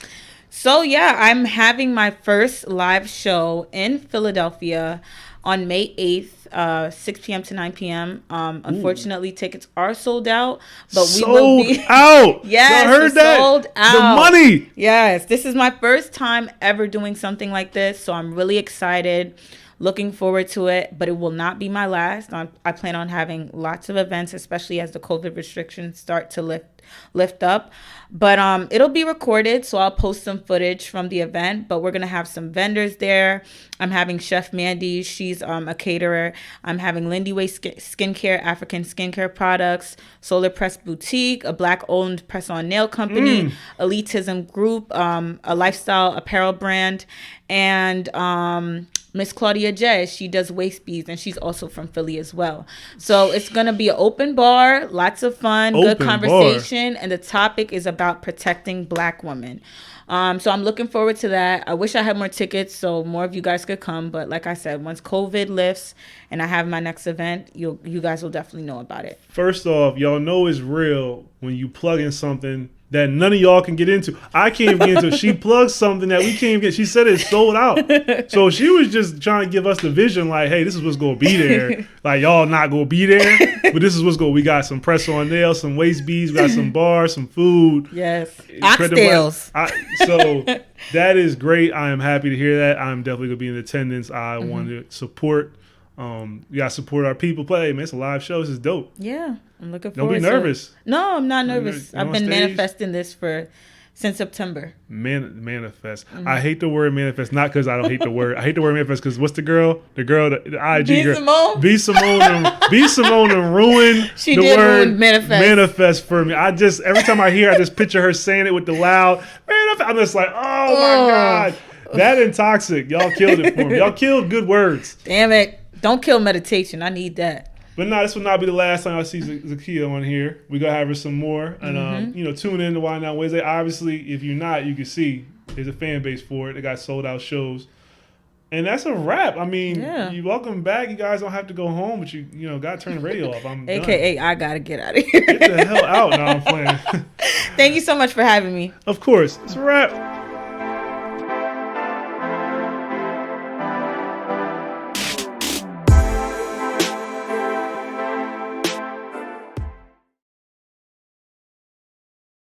So I'm having my first live show in Philadelphia on May 8th, 6 p.m. to 9 p.m. Unfortunately, tickets are sold out, but we will be out. Yes, y'all heard that? Sold out. The money. Yes, this is my first time ever doing something like this, so I'm really excited. Looking forward to it, but it will not be my last. I plan on having lots of events, especially as the COVID restrictions start to lift up. But it'll be recorded, so I'll post some footage from the event. But we're going to have some vendors there. I'm having Chef Mandy. She's a caterer. I'm having Lindy Way Skincare, African skincare products, Solar Press Boutique, a Black-owned press-on nail company, Elitism Group, a lifestyle apparel brand, and Miss Claudia J. She does waist beads, and she's also from Philly as well. So it's going to be an open bar, lots of fun, good conversation, and the topic is about protecting Black women. So I'm looking forward to that. I wish I had more tickets so more of you guys could come. But like I said, once COVID lifts and I have my next event, you guys will definitely know about it. First off, y'all know it's real when you plug in something that none of y'all can get into. I can't get into. She plugged something that we can't even get. She said it's sold out. So she was just trying to give us the vision, like, hey, this is what's going to be there. Like, y'all not going to be there, but this is what's going to. We got some press-on nails, some waist beads, we got some bars, some food. Yes. Oxtails. So that is great. I am happy to hear that. I'm definitely going to be in attendance. I want to support. We got to support our people. Play, man, it's a live show. This is dope. Yeah. I'm looking forward to it. Don't be nervous. No, I'm not nervous. I've been manifesting this since September. Manifest. I hate the word manifest, not because I don't hate the word. I hate the word manifest because what's the girl? The IG B. girl. Simone? B. Simone and ruin she the did word ruin manifest. Manifest for me. Every time I hear, I just picture her saying it with the loud manifest. I'm just like, oh my God. That and toxic. Y'all killed it for me. Y'all killed good words. Damn it. Don't kill meditation. I need that. But no, this will not be the last time I see Zakiya on here. We're going to have her some more. And, tune in to Wine Down Wednesday. Obviously, if you're not, you can see there's a fan base for it. They got sold out shows. And that's a wrap. I mean, you welcome back. You guys don't have to go home, but you got to turn the radio off. I'm AKA, done. I got to get out of here. Get the hell out. No, I'm playing. Thank you so much for having me. Of course. It's a wrap.